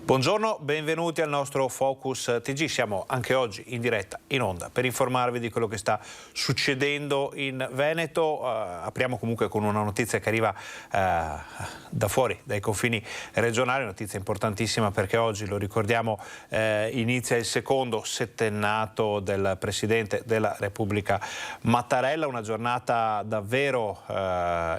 Buongiorno, benvenuti al nostro Focus TG. Siamo anche oggi in diretta, in onda, per informarvi di quello che sta succedendo in Veneto. Apriamo comunque con una notizia che arriva da fuori, dai confini regionali, notizia importantissima perché oggi, lo ricordiamo, inizia il secondo settennato del Presidente della Repubblica Mattarella, una giornata davvero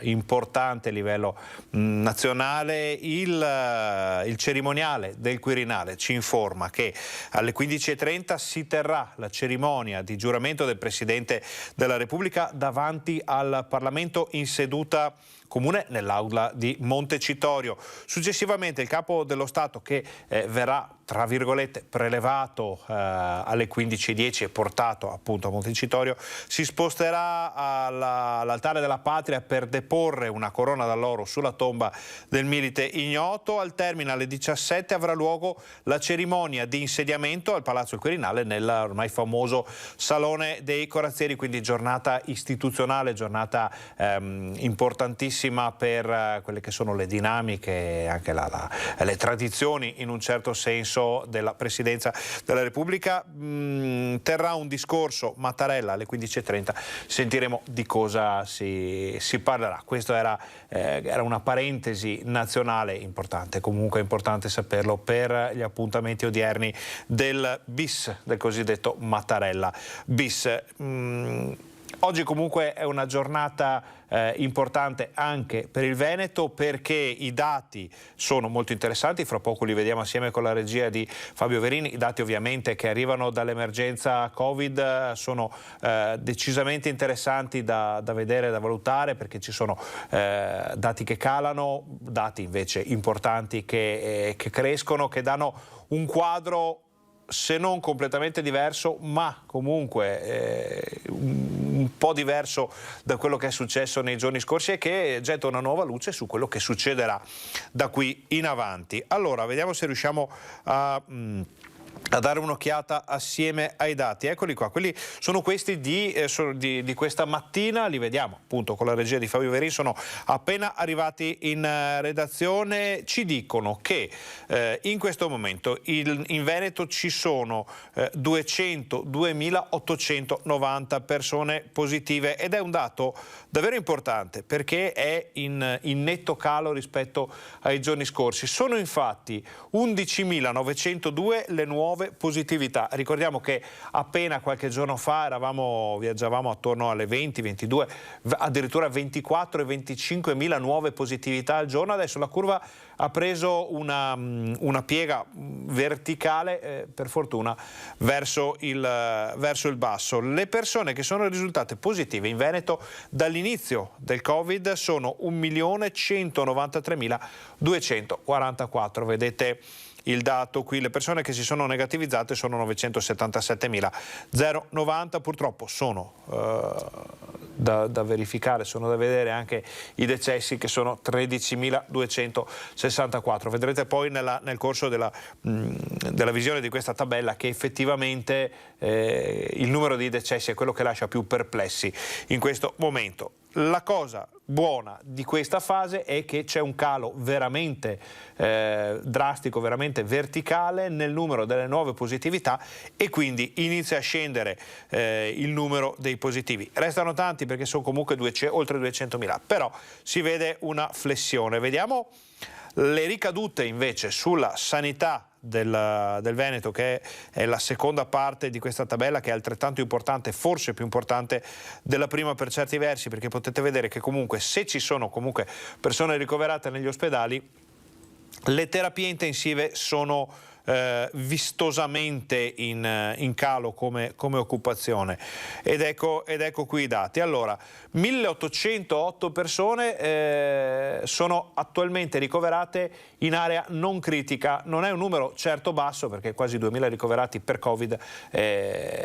importante a livello nazionale. Il cerimoniale del Quirinale ci informa che alle 15:30 si terrà la cerimonia di giuramento del Presidente della Repubblica davanti al Parlamento in seduta comune nell'aula di Montecitorio. Successivamente il Capo dello Stato, che verrà tra virgolette prelevato alle 15:10 e portato appunto a Montecitorio, si sposterà all'altare della Patria per deporre una corona d'alloro sulla tomba del milite ignoto. Al termine alle 17 avrà luogo la cerimonia di insediamento al Palazzo del Quirinale nell'ormai famoso Salone dei Corazzieri, quindi giornata istituzionale, giornata importantissima per quelle che sono le dinamiche e anche le tradizioni in un certo senso della Presidenza della Repubblica. Terrà un discorso Mattarella alle 15:30, sentiremo di cosa si parlerà. Questa era una parentesi nazionale importante, comunque è importante saperlo per gli appuntamenti odierni del bis, del cosiddetto Mattarella bis. Oggi comunque è una giornata importante anche per il Veneto, perché i dati sono molto interessanti, fra poco li vediamo assieme con la regia di Fabio Verini. I dati ovviamente che arrivano dall'emergenza Covid sono decisamente interessanti da vedere, da valutare, perché ci sono dati che calano, dati invece importanti che crescono, che danno un quadro se non completamente diverso, ma comunque un po' diverso da quello che è successo nei giorni scorsi, e che getta una nuova luce su quello che succederà da qui in avanti. Allora, vediamo se riusciamo a dare un'occhiata assieme ai dati. Eccoli qua, quelli sono questi di questa mattina, li vediamo appunto con la regia di Fabio Verini, sono appena arrivati in redazione. Ci dicono che in questo momento in Veneto ci sono 202.890 persone positive, ed è un dato davvero importante perché è in netto calo rispetto ai giorni scorsi. Sono infatti 11.902 le nuove positività. Ricordiamo che appena qualche giorno fa viaggiavamo attorno alle 20, 22, addirittura 24 e 25 mila nuove positività al giorno. Adesso la curva ha preso una piega verticale, per fortuna, verso il basso. Le persone che sono risultate positive in Veneto dall'inizio del Covid sono 1.193.244. Vedete il dato qui. Le persone che si sono negativizzate sono 977.090. Purtroppo sono da verificare, sono da vedere anche i decessi, che sono 13.264. Vedrete poi nel corso della visione di questa tabella che effettivamente il numero di decessi è quello che lascia più perplessi in questo momento. La cosa buona di questa fase è che c'è un calo veramente drastico, veramente verticale nel numero delle nuove positività, e quindi inizia a scendere il numero dei positivi. Restano tanti perché sono comunque oltre 200.000, però si vede una flessione. Vediamo le ricadute invece sulla sanità del Veneto, che è la seconda parte di questa tabella, che è altrettanto importante, forse più importante della prima per certi versi, perché potete vedere che comunque, se ci sono comunque persone ricoverate negli ospedali, le terapie intensive sono vistosamente in calo come occupazione, ed ecco qui i dati. Allora, 1.808 persone sono attualmente ricoverate in area non critica. Non è un numero certo basso, perché quasi 2.000 ricoverati per Covid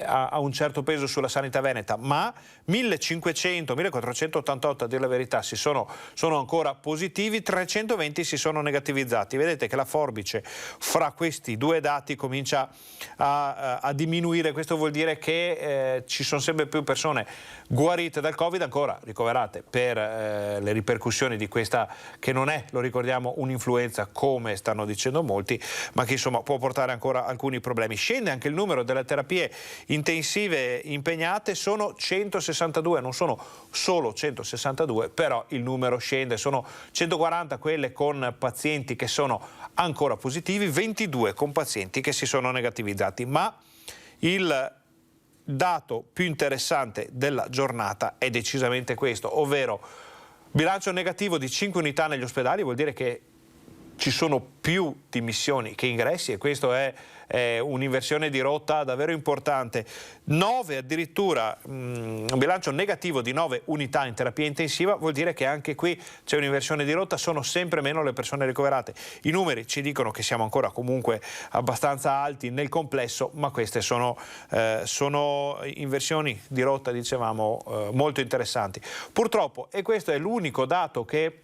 ha un certo peso sulla sanità veneta, ma 1.488 a dire la verità sono ancora positivi, 320 si sono negativizzati. Vedete che la forbice fra questi questi due dati comincia a diminuire. Questo vuol dire che ci sono sempre più persone guarite dal Covid, ancora ricoverate per le ripercussioni di questa, che non è, lo ricordiamo, un'influenza come stanno dicendo molti, ma che insomma può portare ancora alcuni problemi. Scende anche il numero delle terapie intensive impegnate, sono 162, non sono solo 162, però il numero scende, sono 140 quelle con pazienti che sono ancora positivi, 22 con pazienti che si sono negativizzati, ma il dato più interessante della giornata è decisamente questo, ovvero bilancio negativo di 5 unità negli ospedali. Vuol dire che ci sono più dimissioni che ingressi, e questo è un'inversione di rotta davvero importante. 9 addirittura, un bilancio negativo di 9 unità in terapia intensiva, vuol dire che anche qui c'è un'inversione di rotta, sono sempre meno le persone ricoverate. I numeri ci dicono che siamo ancora comunque abbastanza alti nel complesso, ma queste sono inversioni di rotta, dicevamo, molto interessanti. Purtroppo, e questo è l'unico dato che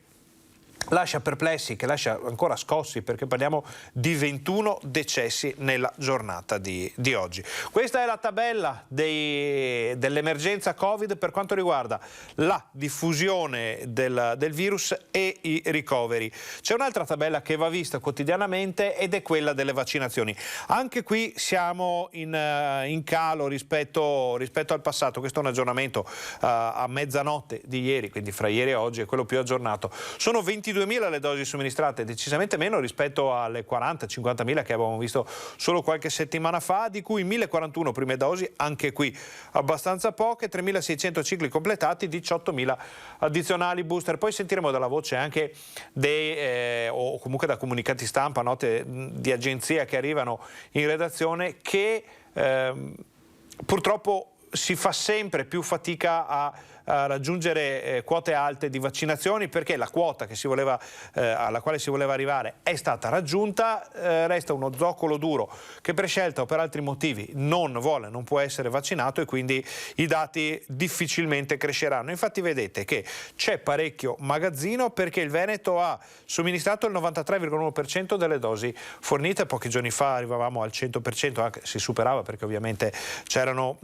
lascia perplessi, che lascia ancora scossi, perché parliamo di 21 decessi nella giornata di oggi. Questa è la tabella dell'emergenza Covid per quanto riguarda la diffusione del virus e i ricoveri. C'è un'altra tabella che va vista quotidianamente ed è quella delle vaccinazioni. Anche qui siamo in calo rispetto al passato. Questo è un aggiornamento a mezzanotte di ieri, quindi fra ieri e oggi è quello più aggiornato. Sono 22.000 le dosi somministrate, decisamente meno rispetto alle 40-50.000 che avevamo visto solo qualche settimana fa, di cui 1.041 prime dosi, anche qui abbastanza poche, 3.600 cicli completati, 18.000 addizionali booster. Poi sentiremo dalla voce anche o comunque da comunicati stampa, note di agenzia che arrivano in redazione, che purtroppo si fa sempre più fatica a raggiungere quote alte di vaccinazioni, perché la quota che alla quale si voleva arrivare è stata raggiunta, resta uno zoccolo duro che per scelta o per altri motivi non può essere vaccinato, e quindi i dati difficilmente cresceranno. Infatti vedete che c'è parecchio magazzino, perché il Veneto ha somministrato il 93,1% delle dosi fornite. Pochi giorni fa arrivavamo al 100%, anche si superava perché ovviamente c'erano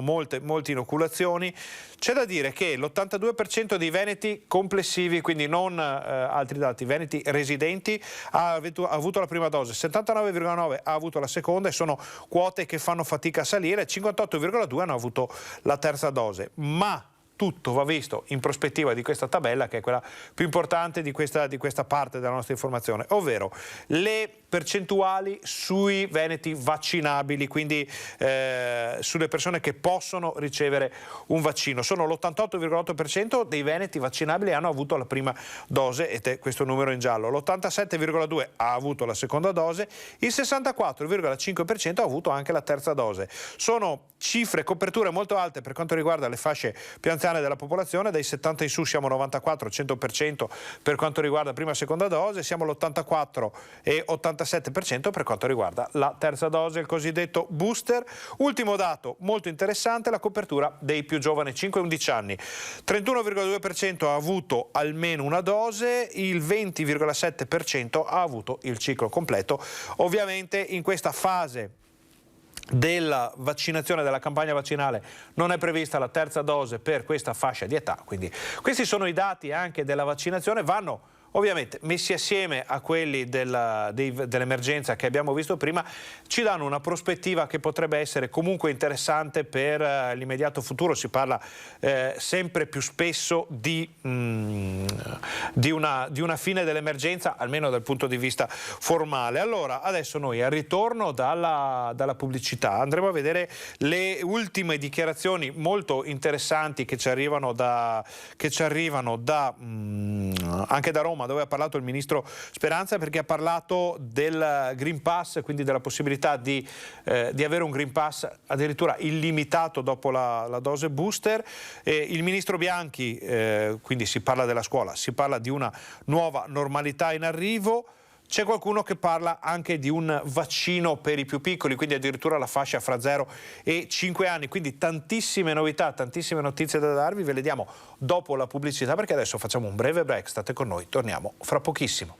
molte inoculazioni. C'è da dire che l'82% dei veneti complessivi, quindi non altri dati, veneti residenti, ha avuto la prima dose, 79,9% ha avuto la seconda, e sono quote che fanno fatica a salire, 58,2% hanno avuto la terza dose. Ma tutto va visto in prospettiva di questa tabella, che è quella più importante di questa parte della nostra informazione, ovvero le percentuali sui veneti vaccinabili, quindi sulle persone che possono ricevere un vaccino. Sono l'88,8% dei veneti vaccinabili hanno avuto la prima dose, ed è questo numero in giallo. L'87,2% ha avuto la seconda dose, il 64,5% ha avuto anche la terza dose. Sono cifre, coperture molto alte per quanto riguarda le fasce più anziane della popolazione. Dai 70 in su siamo 94-100% per quanto riguarda prima e seconda dose, siamo all'84 e 87% per quanto riguarda la terza dose, il cosiddetto booster. Ultimo dato molto interessante, la copertura dei più giovani, 5-11 anni. 31,2% ha avuto almeno una dose, il 20,7% ha avuto il ciclo completo. Ovviamente in questa fase della vaccinazione, della campagna vaccinale, non è prevista la terza dose per questa fascia di età, quindi questi sono i dati anche della vaccinazione, vanno ovviamente messi assieme a quelli dell'emergenza che abbiamo visto prima, ci danno una prospettiva che potrebbe essere comunque interessante per l'immediato futuro. Si parla sempre più spesso di una fine dell'emergenza, almeno dal punto di vista formale. Allora, adesso noi al ritorno dalla pubblicità andremo a vedere le ultime dichiarazioni molto interessanti che ci arrivano anche da Roma, dove ha parlato il ministro Speranza, perché ha parlato del Green Pass, quindi della possibilità di avere un Green Pass addirittura illimitato dopo la dose booster. Il ministro Bianchi, quindi si parla della scuola, si parla di una nuova normalità in arrivo. C'è qualcuno che parla anche di un vaccino per i più piccoli, quindi addirittura la fascia fra 0 e 5 anni, quindi tantissime novità, tantissime notizie da darvi, ve le diamo dopo la pubblicità, perché adesso facciamo un breve break, state con noi, torniamo fra pochissimo.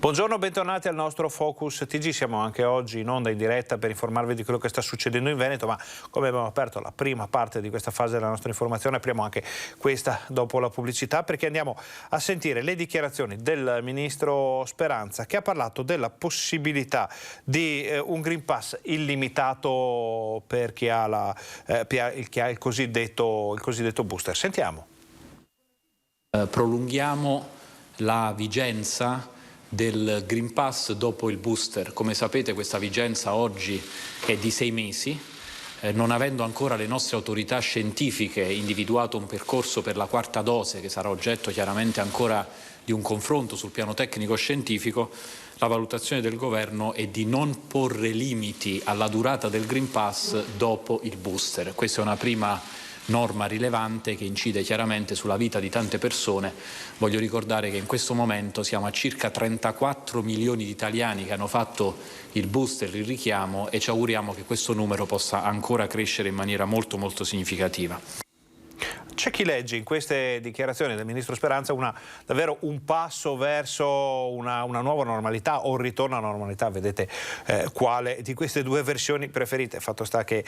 Buongiorno, bentornati al nostro Focus TG. Siamo anche oggi in onda in diretta per informarvi di quello che sta succedendo in Veneto, ma come abbiamo aperto la prima parte di questa fase della nostra informazione, apriamo anche questa dopo la pubblicità, perché andiamo a sentire le dichiarazioni del ministro Speranza, che ha parlato della possibilità di un Green Pass illimitato per chi ha, il cosiddetto booster. Sentiamo. Prolunghiamo la vigenza del Green Pass dopo il booster. Come sapete, questa vigenza oggi è di 6 mesi, non avendo ancora le nostre autorità scientifiche individuato un percorso per la quarta dose, che sarà oggetto chiaramente ancora di un confronto sul piano tecnico-scientifico. La valutazione del governo è di non porre limiti alla durata del Green Pass dopo il booster. Questa è una prima norma rilevante che incide chiaramente sulla vita di tante persone. Voglio ricordare che in questo momento siamo a circa 34 milioni di italiani che hanno fatto il booster, il richiamo, e ci auguriamo che questo numero possa ancora crescere in maniera molto significativa. C'è chi legge in queste dichiarazioni del ministro Speranza davvero un passo verso una nuova normalità o un ritorno alla normalità. Vedete quale di queste due versioni preferite. Fatto sta che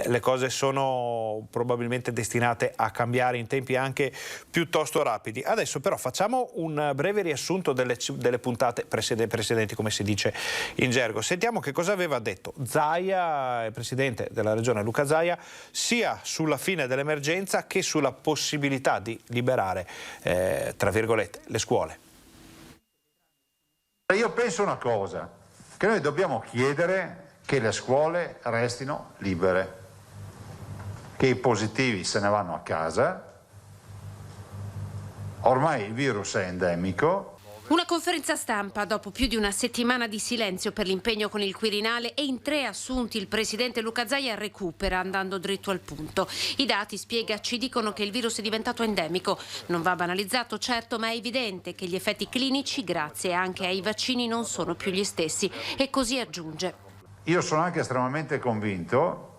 le cose sono probabilmente destinate a cambiare in tempi anche piuttosto rapidi. Adesso però facciamo un breve riassunto delle puntate precedenti, come si dice in gergo. Sentiamo che cosa aveva detto Zaia, il presidente della regione Luca Zaia, sia sulla fine dell'emergenza che sulla possibilità di liberare, tra virgolette, le scuole. Io penso una cosa, che noi dobbiamo chiedere che le scuole restino libere, che i positivi se ne vanno a casa, ormai il virus è endemico. Una conferenza stampa dopo più di una settimana di silenzio per l'impegno con il Quirinale, e in 3 assunti il presidente Luca Zaia recupera andando dritto al punto. I dati, spiega, ci dicono che il virus è diventato endemico. Non va banalizzato, certo, ma è evidente che gli effetti clinici, grazie anche ai vaccini, non sono più gli stessi. E così aggiunge: Io sono anche estremamente convinto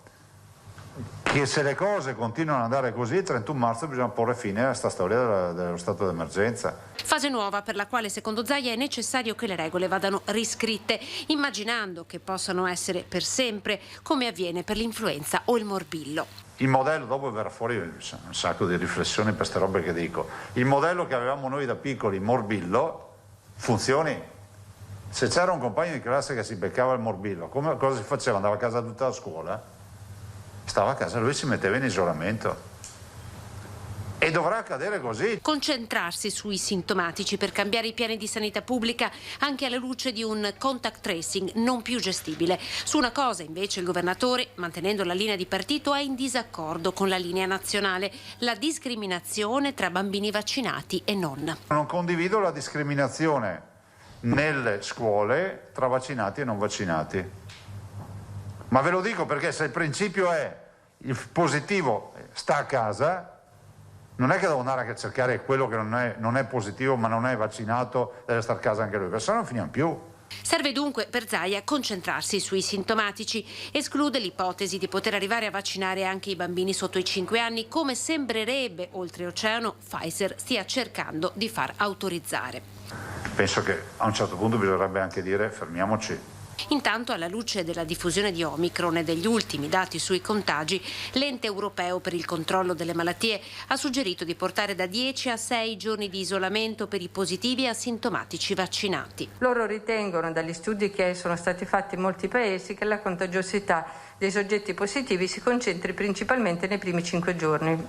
che se le cose continuano ad andare così, il 31 marzo bisogna porre fine a questa storia dello stato d'emergenza. Fase nuova per la quale, secondo Zaia, è necessario che le regole vadano riscritte, immaginando che possano essere per sempre, come avviene per l'influenza o il morbillo. Il modello, dopo verrà fuori un sacco di riflessioni per queste robe che dico, il modello che avevamo noi da piccoli, morbillo, funzioni. Se c'era un compagno di classe che si beccava il morbillo, cosa si faceva? Andava a casa tutta la scuola? Stava a casa, lui si metteva in isolamento. E dovrà accadere così. Concentrarsi sui sintomatici per cambiare i piani di sanità pubblica, anche alla luce di un contact tracing non più gestibile. Su una cosa invece il governatore, mantenendo la linea di partito, è in disaccordo con la linea nazionale: la discriminazione tra bambini vaccinati e non. Non condivido la discriminazione nelle scuole tra vaccinati e non vaccinati. Ma ve lo dico perché se il principio è il positivo sta a casa, non è che devo andare a cercare quello che non è positivo ma non è vaccinato, deve stare a casa anche lui, perché se no non finiamo più. Serve dunque per Zaia concentrarsi sui sintomatici. Esclude l'ipotesi di poter arrivare a vaccinare anche i bambini sotto i 5 anni, come sembrerebbe oltreoceano Pfizer stia cercando di far autorizzare. Penso che a un certo punto bisognerebbe anche dire fermiamoci. Intanto, alla luce della diffusione di Omicron e degli ultimi dati sui contagi, l'ente europeo per il controllo delle malattie ha suggerito di portare da 10 a 6 giorni di isolamento per i positivi asintomatici vaccinati. Loro ritengono, dagli studi che sono stati fatti in molti paesi, che la contagiosità dei soggetti positivi si concentri principalmente nei primi 5 giorni.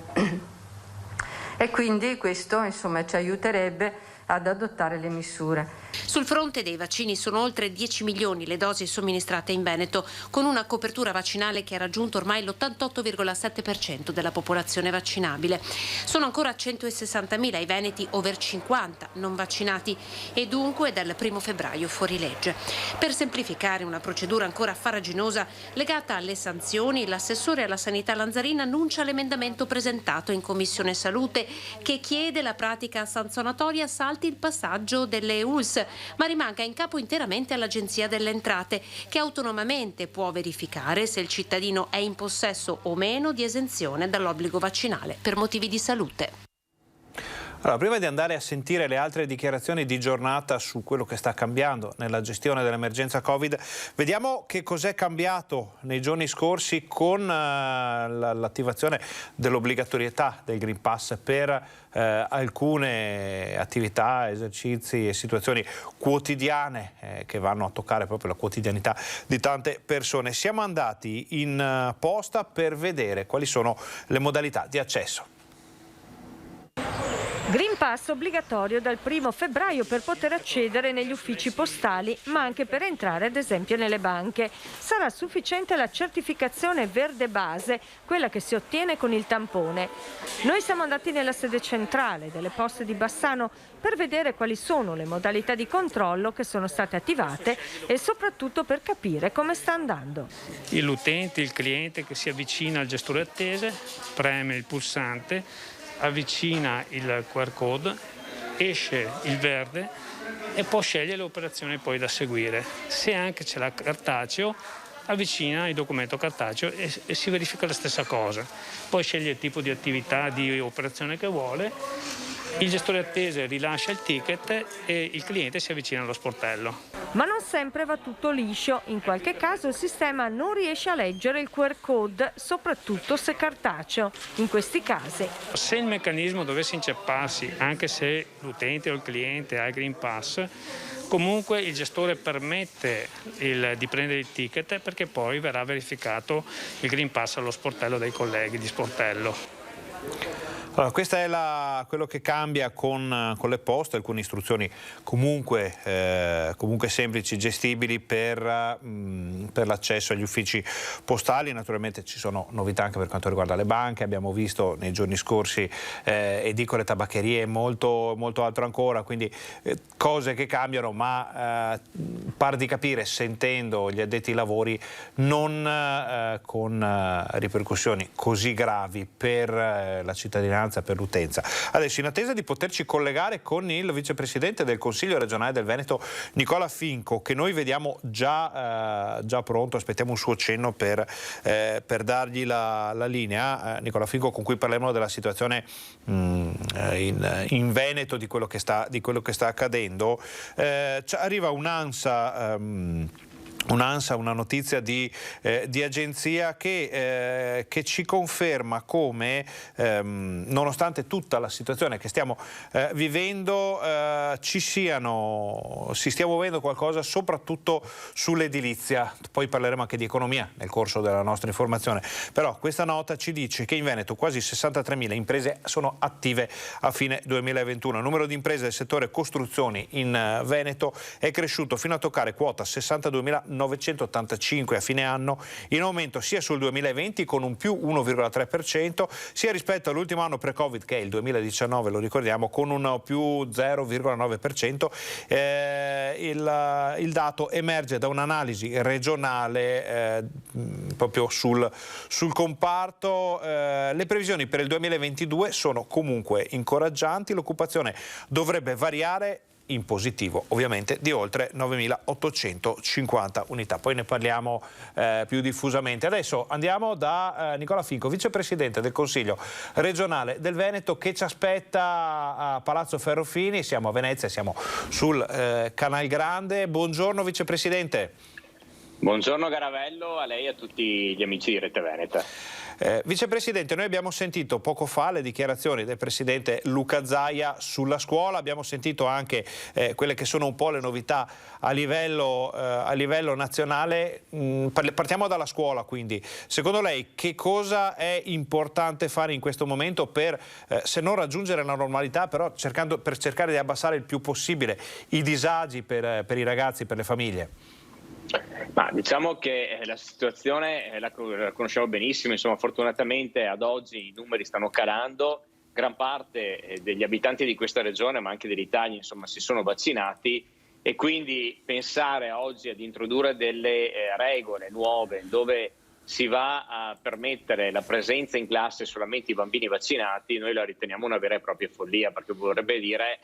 E quindi questo, insomma, ci aiuterebbe ad adottare le misure. Sul fronte dei vaccini sono oltre 10 milioni le dosi somministrate in Veneto, con una copertura vaccinale che ha raggiunto ormai l'88,7% della popolazione vaccinabile. Sono ancora 160.000 i veneti over 50 non vaccinati e dunque dal 1 febbraio fuori legge. Per semplificare una procedura ancora farraginosa legata alle sanzioni, l'assessore alla sanità Lanzarin annuncia l'emendamento presentato in Commissione Salute che chiede la pratica sanzionatoria salti il passaggio delle ULS, ma rimanga in capo interamente all'Agenzia delle Entrate, che autonomamente può verificare se il cittadino è in possesso o meno di esenzione dall'obbligo vaccinale per motivi di salute. Allora, prima di andare a sentire le altre dichiarazioni di giornata su quello che sta cambiando nella gestione dell'emergenza Covid, vediamo che cos'è cambiato nei giorni scorsi con l'attivazione dell'obbligatorietà del Green Pass per alcune attività, esercizi e situazioni quotidiane che vanno a toccare proprio la quotidianità di tante persone. Siamo andati in posta per vedere quali sono le modalità di accesso. Green Pass obbligatorio dal 1° febbraio per poter accedere negli uffici postali, ma anche per entrare ad esempio nelle banche. Sarà sufficiente la certificazione verde base, quella che si ottiene con il tampone. Noi siamo andati nella sede centrale delle Poste di Bassano per vedere quali sono le modalità di controllo che sono state attivate e soprattutto per capire come sta andando. L'utente, il cliente che si avvicina al gestore attese, preme il pulsante, avvicina il QR code, esce il verde e può scegliere l'operazione poi da seguire. Se anche c'è la cartaceo, avvicina il documento cartaceo e si verifica la stessa cosa. Poi sceglie il tipo di attività, di operazione che vuole, il gestore attese rilascia il ticket e il cliente si avvicina allo sportello. Ma non sempre va tutto liscio, in qualche caso il sistema non riesce a leggere il QR code, soprattutto se cartaceo. In questi casi, se il meccanismo dovesse incepparsi, anche se l'utente o il cliente ha il Green Pass, comunque il gestore permette di prendere il ticket perché poi verrà verificato il Green Pass allo sportello dei colleghi di sportello. Allora, questa è quello che cambia con le poste, alcune istruzioni comunque semplici, gestibili per l'accesso agli uffici postali. Naturalmente ci sono novità anche per quanto riguarda le banche, abbiamo visto nei giorni scorsi edicole, tabaccherie e molto altro ancora, quindi cose che cambiano, ma par di capire, sentendo gli addetti ai lavori, non con ripercussioni così gravi per la cittadinanza, per l'utenza. Adesso, in attesa di poterci collegare con il vicepresidente del Consiglio regionale del Veneto, Nicola Finco, che noi vediamo già pronto, aspettiamo un suo cenno per dargli la linea. Nicola Finco, con cui parleremo della situazione in Veneto, di quello che sta accadendo. Arriva una notizia di agenzia che ci conferma come, nonostante tutta la situazione che stiamo vivendo, si stia muovendo qualcosa soprattutto sull'edilizia. Poi parleremo anche di economia nel corso della nostra informazione, però questa nota ci dice che in Veneto quasi 63.000 imprese sono attive a fine 2021. Il numero di imprese del settore costruzioni in Veneto è cresciuto fino a toccare quota 62.985 a fine anno, in aumento sia sul 2020 con un più 1,3%, sia rispetto all'ultimo anno pre-Covid, che è il 2019, lo ricordiamo, con un più 0,9%. Il dato emerge da un'analisi regionale proprio sul comparto. Le previsioni per il 2022 sono comunque incoraggianti, l'occupazione dovrebbe variare in positivo, ovviamente, di oltre 9.850 unità. Poi ne parliamo più diffusamente. Adesso andiamo da Nicola Finco, vicepresidente del Consiglio regionale del Veneto, che ci aspetta a Palazzo Ferrofini. Siamo a Venezia, siamo sul Canal Grande. Buongiorno vicepresidente. Buongiorno Garavello, a lei e a tutti gli amici di Rete Veneta. Vicepresidente, noi abbiamo sentito poco fa le dichiarazioni del presidente Luca Zaia sulla scuola, abbiamo sentito anche quelle che sono un po' le novità a livello nazionale. Partiamo dalla scuola, quindi. Secondo lei che cosa è importante fare in questo momento per, se non raggiungere la normalità, però per cercare di abbassare il più possibile i disagi per i ragazzi, per le famiglie? Ma diciamo che la situazione la conosciamo benissimo, insomma, fortunatamente ad oggi i numeri stanno calando, gran parte degli abitanti di questa regione, ma anche dell'Italia, insomma, si sono vaccinati, e quindi pensare oggi ad introdurre delle regole nuove dove si va a permettere la presenza in classe solamente i bambini vaccinati, noi la riteniamo una vera e propria follia, perché vorrebbe dire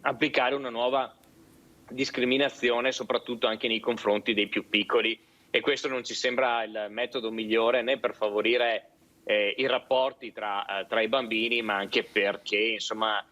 applicare una nuova discriminazione, soprattutto anche nei confronti dei più piccoli, e questo non ci sembra il metodo migliore né per favorire i rapporti tra i bambini, ma anche perché insomma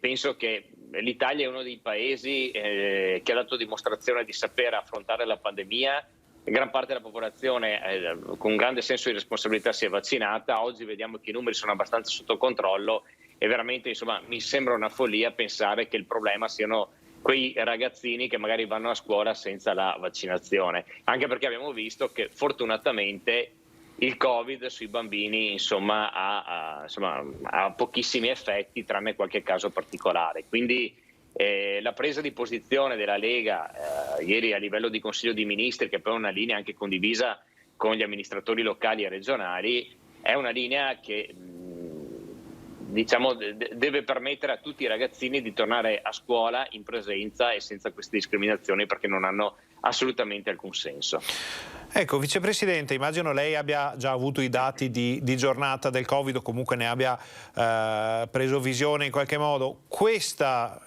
penso che l'Italia è uno dei paesi che ha dato dimostrazione di saper affrontare la pandemia. Gran parte della popolazione con un grande senso di responsabilità si è vaccinata. Oggi vediamo che i numeri sono abbastanza sotto controllo e veramente, insomma, mi sembra una follia pensare che il problema siano quei ragazzini che magari vanno a scuola senza la vaccinazione, anche perché abbiamo visto che fortunatamente il Covid sui bambini, insomma, ha pochissimi effetti, tranne qualche caso particolare. Quindi la presa di posizione della Lega ieri a livello di Consiglio di Ministri, che poi è una linea anche condivisa con gli amministratori locali e regionali, è una linea che diciamo deve permettere a tutti i ragazzini di tornare a scuola in presenza e senza queste discriminazioni, perché non hanno assolutamente alcun senso. Ecco, Vicepresidente, immagino lei abbia già avuto i dati di giornata del Covid o comunque ne abbia preso visione in qualche modo. Questa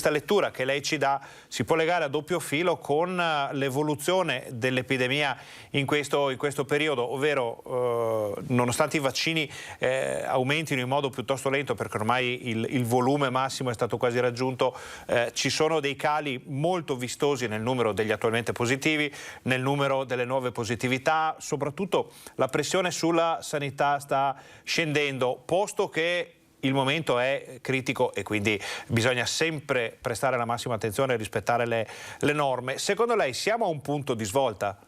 lettura che lei ci dà si può legare a doppio filo con l'evoluzione dell'epidemia in questo periodo, ovvero nonostante i vaccini aumentino in modo piuttosto lento, perché ormai il volume massimo è stato quasi raggiunto, ci sono dei cali molto vistosi nel numero degli attualmente positivi, nel numero delle nuove positività, soprattutto la pressione sulla sanità sta scendendo, posto che il momento è critico e quindi bisogna sempre prestare la massima attenzione e rispettare le norme. Secondo lei siamo a un punto di svolta?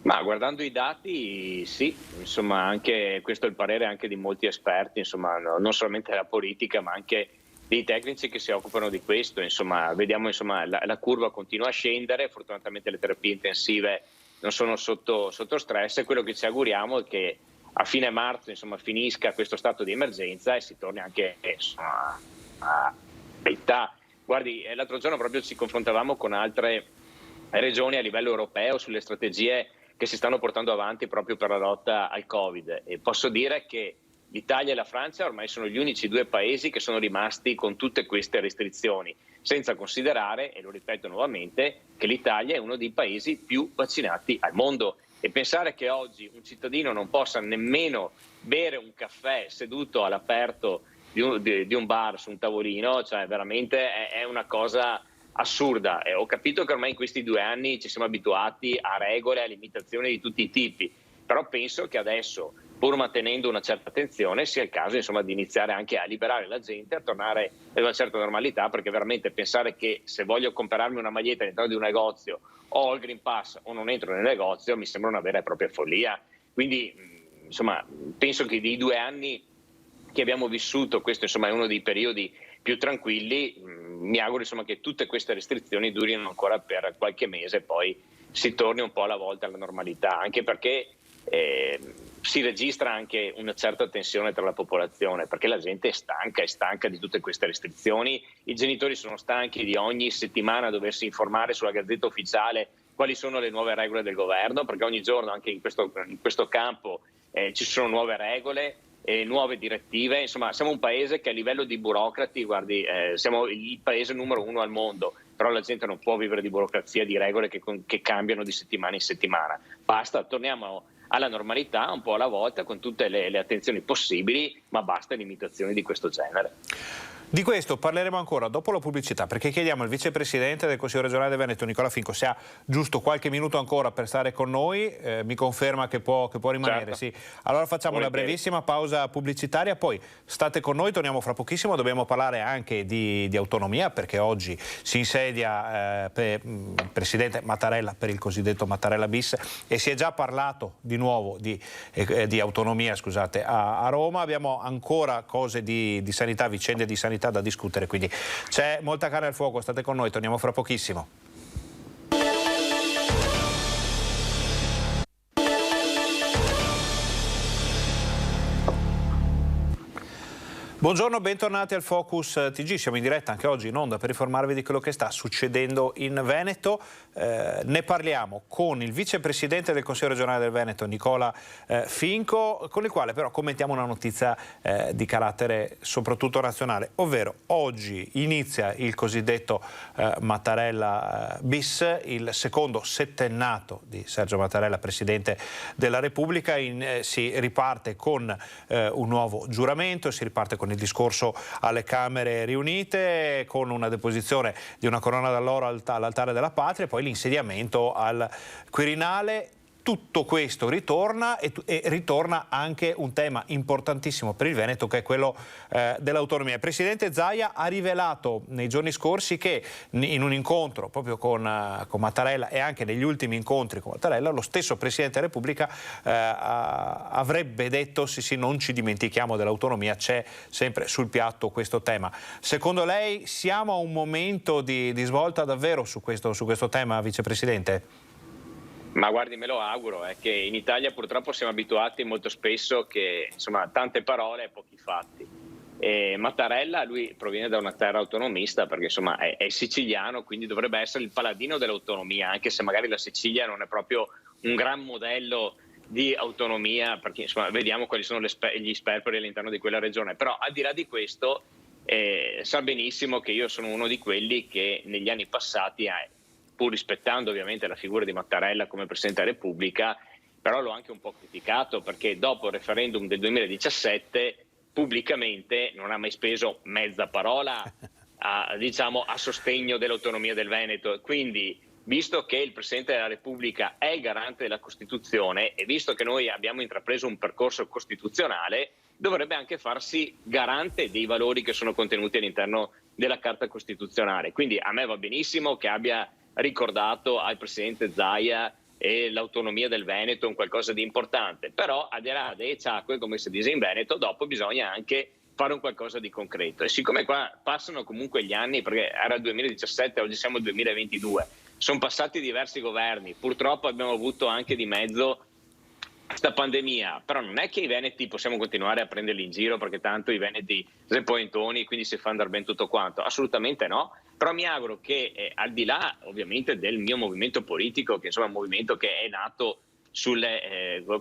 Ma guardando i dati sì, insomma, anche questo è il parere anche di molti esperti, insomma, non solamente della politica ma anche dei tecnici che si occupano di questo. Insomma, vediamo, insomma, la curva continua a scendere, fortunatamente le terapie intensive non sono sotto stress, e quello che ci auguriamo è che a fine marzo, insomma, finisca questo stato di emergenza e si torni anche, insomma, a realtà. Guardi, l'altro giorno proprio ci confrontavamo con altre regioni a livello europeo sulle strategie che si stanno portando avanti proprio per la lotta al Covid, e posso dire che l'Italia e la Francia ormai sono gli unici due paesi che sono rimasti con tutte queste restrizioni, senza considerare, e lo ripeto nuovamente, che l'Italia è uno dei paesi più vaccinati al mondo. E pensare che oggi un cittadino non possa nemmeno bere un caffè seduto all'aperto di un bar su un tavolino, cioè veramente è una cosa assurda. Ho capito che ormai in questi 2 anni ci siamo abituati a regole, a limitazioni di tutti i tipi, però penso che adesso, pur mantenendo una certa attenzione, sia il caso, insomma, di iniziare anche a liberare la gente, a tornare ad una certa normalità, perché veramente pensare che se voglio comprarmi una maglietta all'interno di un negozio ho il Green Pass o non entro nel negozio mi sembra una vera e propria follia. Quindi, insomma, penso che dei 2 anni che abbiamo vissuto, questo, insomma, è uno dei periodi più tranquilli. Mi auguro, insomma, che tutte queste restrizioni durino ancora per qualche mese e poi si torni un po' alla volta alla normalità, anche perché si registra anche una certa tensione tra la popolazione, perché la gente è stanca di tutte queste restrizioni, i genitori sono stanchi di ogni settimana doversi informare sulla Gazzetta Ufficiale quali sono le nuove regole del governo, perché ogni giorno anche in questo campo ci sono nuove regole, nuove direttive. Insomma, siamo un paese che a livello di burocrati, guardi, siamo il paese numero 1 al mondo, però la gente non può vivere di burocrazia, di regole che cambiano di settimana in settimana. Basta, torniamo alla normalità un po' alla volta, con tutte le attenzioni possibili, ma basta limitazioni di questo genere. Di questo parleremo ancora dopo la pubblicità, perché chiediamo al vicepresidente del Consiglio regionale del Veneto, Nicola Finco, se ha giusto qualche minuto ancora per stare con noi. Mi conferma che può rimanere. Certo. Sì. Allora facciamo una brevissima pausa pubblicitaria, poi state con noi, torniamo fra pochissimo. Dobbiamo parlare anche di autonomia, perché oggi si insedia il presidente Mattarella per il cosiddetto Mattarella bis, e si è già parlato di nuovo di autonomia, scusate, a Roma. Abbiamo ancora cose di sanità, vicende di sanità da discutere, quindi c'è molta carne al fuoco. State con noi, torniamo fra pochissimo. Buongiorno, bentornati al Focus TG. Siamo in diretta anche oggi in onda per informarvi di quello che sta succedendo in Veneto. Ne parliamo con il vicepresidente del Consiglio regionale del Veneto, Nicola Finco, con il quale però commentiamo una notizia di carattere soprattutto nazionale, ovvero oggi inizia il cosiddetto Mattarella bis, il secondo settennato di Sergio Mattarella, Presidente della Repubblica. Si riparte con un nuovo giuramento, si riparte con con il discorso alle Camere riunite, con una deposizione di una corona d'alloro all'altare della patria e poi l'insediamento al Quirinale. Tutto questo ritorna e ritorna anche un tema importantissimo per il Veneto, che è quello dell'autonomia. Il Presidente Zaia ha rivelato nei giorni scorsi che in un incontro proprio con Mattarella e anche negli ultimi incontri con Mattarella, lo stesso Presidente della Repubblica avrebbe detto sì, non ci dimentichiamo dell'autonomia, c'è sempre sul piatto questo tema. Secondo lei siamo a un momento di svolta davvero su questo tema, Vicepresidente? Ma guardi, me lo auguro, è che in Italia purtroppo siamo abituati molto spesso che insomma tante parole e pochi fatti. E Mattarella, lui proviene da una terra autonomista perché insomma è siciliano, quindi dovrebbe essere il paladino dell'autonomia, anche se magari la Sicilia non è proprio un gran modello di autonomia, perché insomma vediamo quali sono gli sperperi all'interno di quella regione. Però al di là di questo sa benissimo che io sono uno di quelli che negli anni passati pur rispettando ovviamente la figura di Mattarella come Presidente della Repubblica, però l'ho anche un po' criticato perché dopo il referendum del 2017 pubblicamente non ha mai speso mezza parola a sostegno dell'autonomia del Veneto. Quindi, visto che il Presidente della Repubblica è il garante della Costituzione e visto che noi abbiamo intrapreso un percorso costituzionale, dovrebbe anche farsi garante dei valori che sono contenuti all'interno della Carta Costituzionale. Quindi a me va benissimo che abbia ricordato al Presidente Zaia e l'autonomia del Veneto un qualcosa di importante, però a dire dei ciacque, come si dice in Veneto, dopo bisogna anche fare un qualcosa di concreto. E siccome qua passano comunque gli anni, perché era il 2017, oggi siamo al 2022, sono passati diversi governi, purtroppo abbiamo avuto anche di mezzo questa pandemia, però non è che i veneti possiamo continuare a prenderli in giro perché tanto i veneti sono poentoni, quindi si fa andare bene tutto quanto, assolutamente no. Però mi auguro che al di là ovviamente del mio movimento politico, che insomma è un movimento che è nato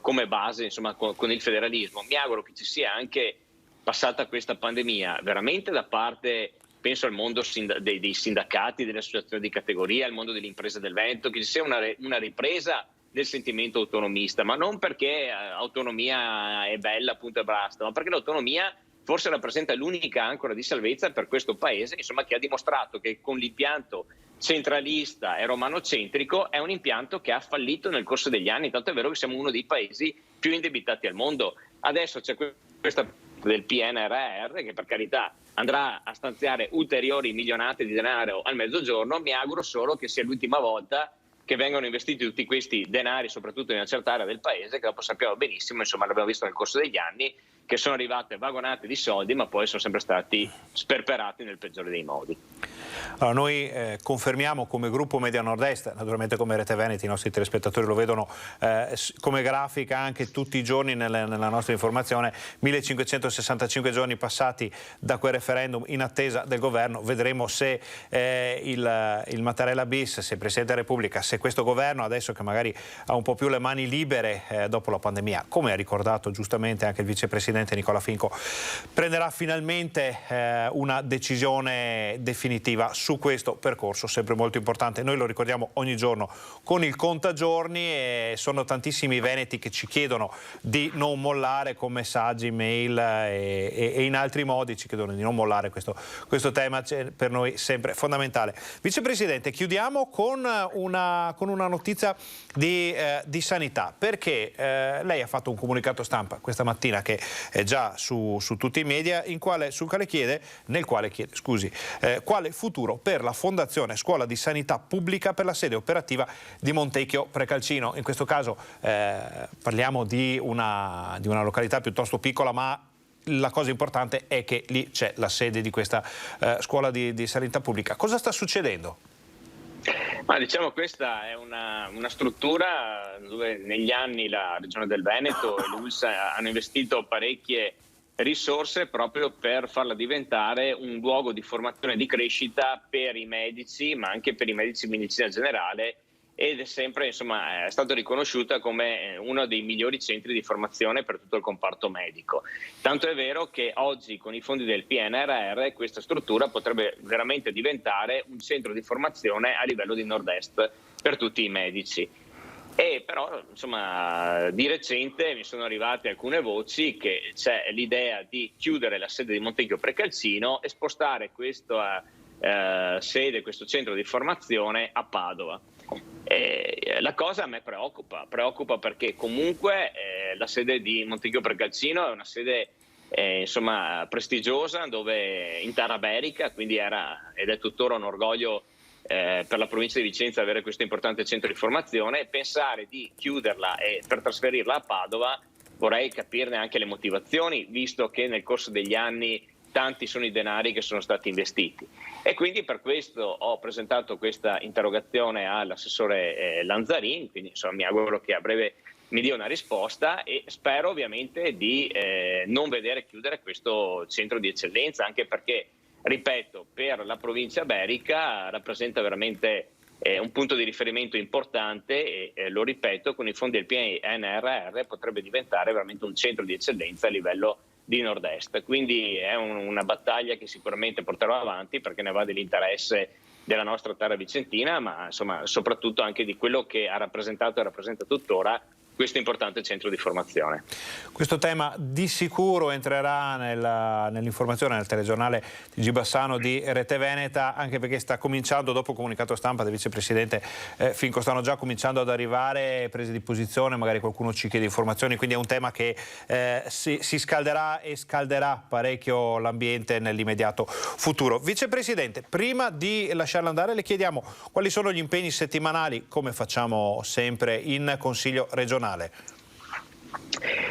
come base insomma con il federalismo, mi auguro che ci sia anche, passata questa pandemia, veramente da parte, penso al mondo dei sindacati, delle associazioni di categoria, al mondo delle imprese del Veneto, che ci sia una ripresa del sentimento autonomista, ma non perché autonomia è bella punto e basta, ma perché l'autonomia forse rappresenta l'unica ancora di salvezza per questo paese, insomma, che ha dimostrato che con l'impianto centralista e romanocentrico è un impianto che ha fallito nel corso degli anni, tanto è vero che siamo uno dei paesi più indebitati al mondo. Adesso c'è questa del PNRR che per carità andrà a stanziare ulteriori milionate di denaro al Mezzogiorno, mi auguro solo che sia l'ultima volta che vengono investiti tutti questi denari, soprattutto in una certa area del paese, che dopo sappiamo benissimo, insomma l'abbiamo visto nel corso degli anni, che sono arrivate vagonate di soldi, ma poi sono sempre stati sperperati nel peggiore dei modi. Allora, noi confermiamo come gruppo Media Nord-Est, naturalmente come Rete Veneti, i nostri telespettatori lo vedono come grafica anche tutti i giorni nella nostra informazione, 1565 giorni passati da quel referendum in attesa del governo. Vedremo se il Mattarella bis, se il Presidente della Repubblica, se questo governo adesso che magari ha un po' più le mani libere dopo la pandemia, come ha ricordato giustamente anche il Vicepresidente Nicola Finco, prenderà finalmente una decisione definitiva su questo percorso sempre molto importante. Noi lo ricordiamo ogni giorno con il contagiorni e sono tantissimi veneti che ci chiedono di non mollare con messaggi, mail e in altri modi ci chiedono di non mollare questo tema, per noi sempre fondamentale. Vicepresidente, chiudiamo con una notizia di sanità, perché lei ha fatto un comunicato stampa questa mattina che è già su tutti i media, nel quale chiede quale futuro per la Fondazione Scuola di Sanità Pubblica per la sede operativa di Montecchio Precalcino. In questo caso parliamo di una località piuttosto piccola, ma la cosa importante è che lì c'è la sede di questa scuola di sanità pubblica. Cosa sta succedendo? Ma diciamo questa è una struttura dove negli anni la Regione del Veneto e l'ULSS hanno investito parecchie risorse proprio per farla diventare un luogo di formazione e di crescita per i medici, ma anche per i medici di medicina generale, ed è sempre è stato riconosciuta come uno dei migliori centri di formazione per tutto il comparto medico. Tanto è vero che oggi con i fondi del PNRR questa struttura potrebbe veramente diventare un centro di formazione a livello di Nord-Est per tutti i medici. E però insomma di recente mi sono arrivate alcune voci che c'è l'idea di chiudere la sede di Montecchio Precalcino e spostare questa sede, questo centro di formazione a Padova. La cosa a me preoccupa perché comunque la sede di Montecchio Precalcino è una sede insomma prestigiosa, dove in terra berica, quindi era ed è tuttora un orgoglio per la provincia di Vicenza avere questo importante centro di formazione, e pensare di chiuderla e per trasferirla a Padova vorrei capirne anche le motivazioni, visto che nel corso degli anni tanti sono i denari che sono stati investiti. E quindi per questo ho presentato questa interrogazione all'assessore Lanzarin, quindi insomma mi auguro che a breve mi dia una risposta, e spero ovviamente di non vedere chiudere questo centro di eccellenza, anche perché, ripeto, per la provincia berica rappresenta veramente un punto di riferimento importante e lo ripeto, con i fondi del PNRR potrebbe diventare veramente un centro di eccellenza a livello di nord-est. Quindi è una battaglia che sicuramente porterò avanti, perché ne va dell'interesse della nostra terra vicentina, ma insomma soprattutto anche di quello che ha rappresentato e rappresenta tuttora questo importante centro di formazione. Questo tema di sicuro entrerà nell'informazione nel telegiornale TG Bassano di Rete Veneta, anche perché sta cominciando, dopo il comunicato stampa del vicepresidente Finco, stanno già cominciando ad arrivare prese di posizione, magari qualcuno ci chiede informazioni, quindi è un tema che si scalderà e scalderà parecchio l'ambiente nell'immediato futuro. Vicepresidente, prima di lasciarla andare le chiediamo quali sono gli impegni settimanali, come facciamo sempre in Consiglio regionale.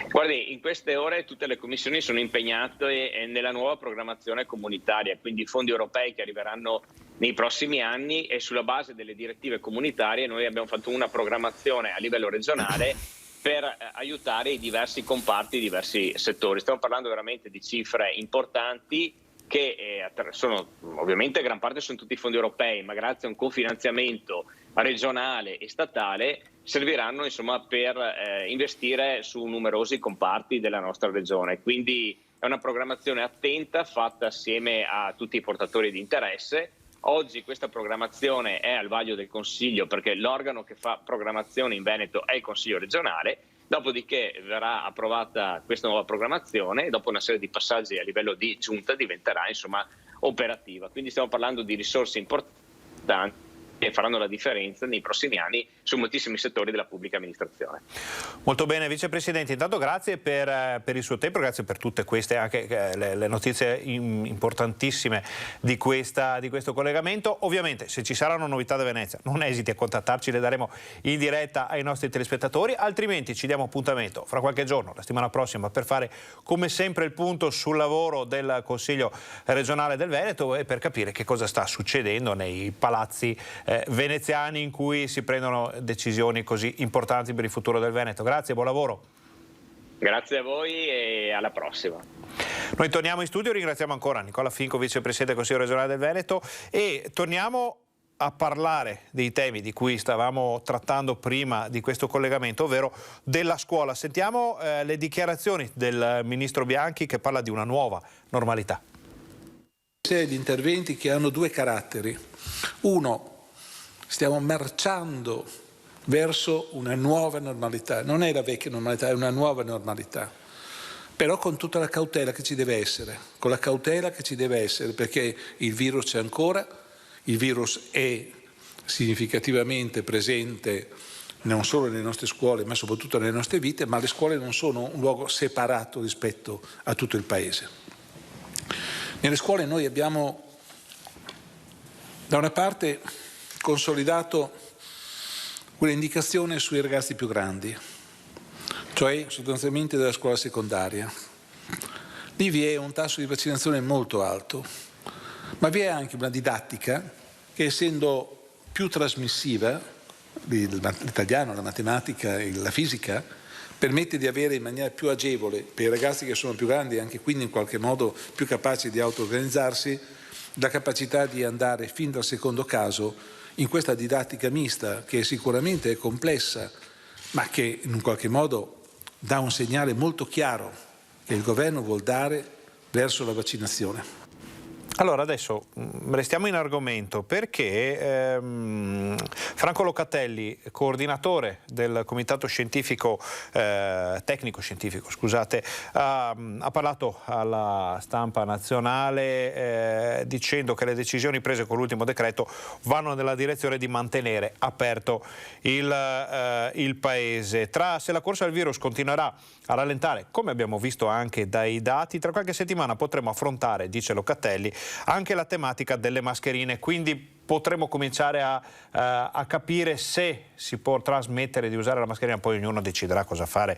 Guardi, in queste ore tutte le commissioni sono impegnate nella nuova programmazione comunitaria, quindi i fondi europei che arriveranno nei prossimi anni, e sulla base delle direttive comunitarie noi abbiamo fatto una programmazione a livello regionale per aiutare i diversi comparti, i diversi settori. Stiamo parlando veramente di cifre importanti che sono ovviamente, gran parte sono tutti fondi europei, ma grazie a un cofinanziamento regionale e statale serviranno insomma per investire su numerosi comparti della nostra regione. Quindi è una programmazione attenta, fatta assieme a tutti i portatori di interesse. Oggi questa programmazione è al vaglio del Consiglio, perché l'organo che fa programmazione in Veneto è il Consiglio regionale. Dopodiché verrà approvata questa nuova programmazione e dopo una serie di passaggi a livello di giunta diventerà insomma operativa. Quindi stiamo parlando di risorse importanti che faranno la differenza nei prossimi anni su moltissimi settori della pubblica amministrazione. Molto bene, Vicepresidente, intanto grazie per il suo tempo, grazie per tutte queste anche le notizie importantissime di questo collegamento. Ovviamente se ci saranno novità da Venezia non esiti a contattarci, le daremo in diretta ai nostri telespettatori, altrimenti ci diamo appuntamento fra qualche giorno, la settimana prossima, per fare come sempre il punto sul lavoro del Consiglio regionale del Veneto e per capire che cosa sta succedendo nei palazzi veneziani in cui si prendono decisioni così importanti per il futuro del Veneto. Grazie, buon lavoro. Grazie a voi e alla prossima. Noi torniamo in studio, ringraziamo ancora Nicola Finco, vicepresidente del Consiglio regionale del Veneto, e torniamo a parlare dei temi di cui stavamo trattando prima di questo collegamento, ovvero della scuola. Sentiamo le dichiarazioni del ministro Bianchi, che parla di una nuova normalità. Serie di interventi che hanno due caratteri. Uno, stiamo marciando verso una nuova normalità, non è la vecchia normalità, è una nuova normalità, però con tutta la cautela che ci deve essere, perché il virus c'è ancora, il virus è significativamente presente non solo nelle nostre scuole ma soprattutto nelle nostre vite, ma le scuole non sono un luogo separato rispetto a tutto il Paese. Nelle scuole noi abbiamo da una parte consolidato un'indicazione sui ragazzi più grandi, cioè sostanzialmente della scuola secondaria. Lì vi è un tasso di vaccinazione molto alto, ma vi è anche una didattica che, essendo più trasmissiva, l'italiano, la matematica e la fisica, permette di avere in maniera più agevole per i ragazzi che sono più grandi e anche quindi in qualche modo più capaci di auto-organizzarsi, la capacità di andare fin dal secondo caso in questa didattica mista, che sicuramente è complessa, ma che in un qualche modo dà un segnale molto chiaro che il governo vuol dare verso la vaccinazione. Allora adesso restiamo in argomento perché Franco Locatelli, coordinatore del comitato scientifico, tecnico scientifico, scusate, ha parlato alla stampa nazionale dicendo che le decisioni prese con l'ultimo decreto vanno nella direzione di mantenere aperto il paese. Se la corsa al virus continuerà a rallentare, come abbiamo visto anche dai dati, tra qualche settimana potremo affrontare, dice Locatelli, anche la tematica delle mascherine, quindi potremo cominciare a capire se si potrà smettere di usare la mascherina, poi ognuno deciderà cosa fare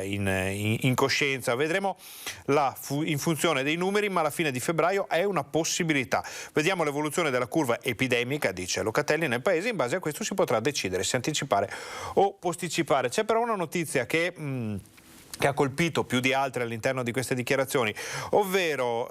in coscienza. Vedremo in funzione dei numeri, ma alla fine di febbraio è una possibilità. Vediamo l'evoluzione della curva epidemica, dice Locatelli, nel paese, in base a questo si potrà decidere se anticipare o posticipare. C'è però una notizia che ha colpito più di altre all'interno di queste dichiarazioni, ovvero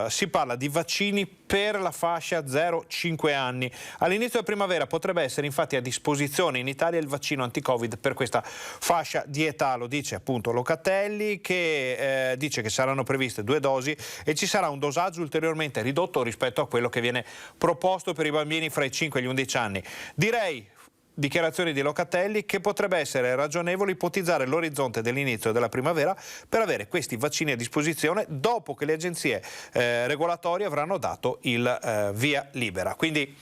si parla di vaccini per la fascia 0-5 anni. All'inizio della primavera potrebbe essere infatti a disposizione in Italia il vaccino anti-Covid per questa fascia di età, lo dice appunto Locatelli, che dice che saranno previste 2 dosi e ci sarà un dosaggio ulteriormente ridotto rispetto a quello che viene proposto per i bambini fra i 5 e gli 11 anni. Direi, dichiarazioni di Locatelli, che potrebbe essere ragionevole ipotizzare l'orizzonte dell'inizio della primavera per avere questi vaccini a disposizione dopo che le agenzie regolatorie avranno dato il via libera. Quindi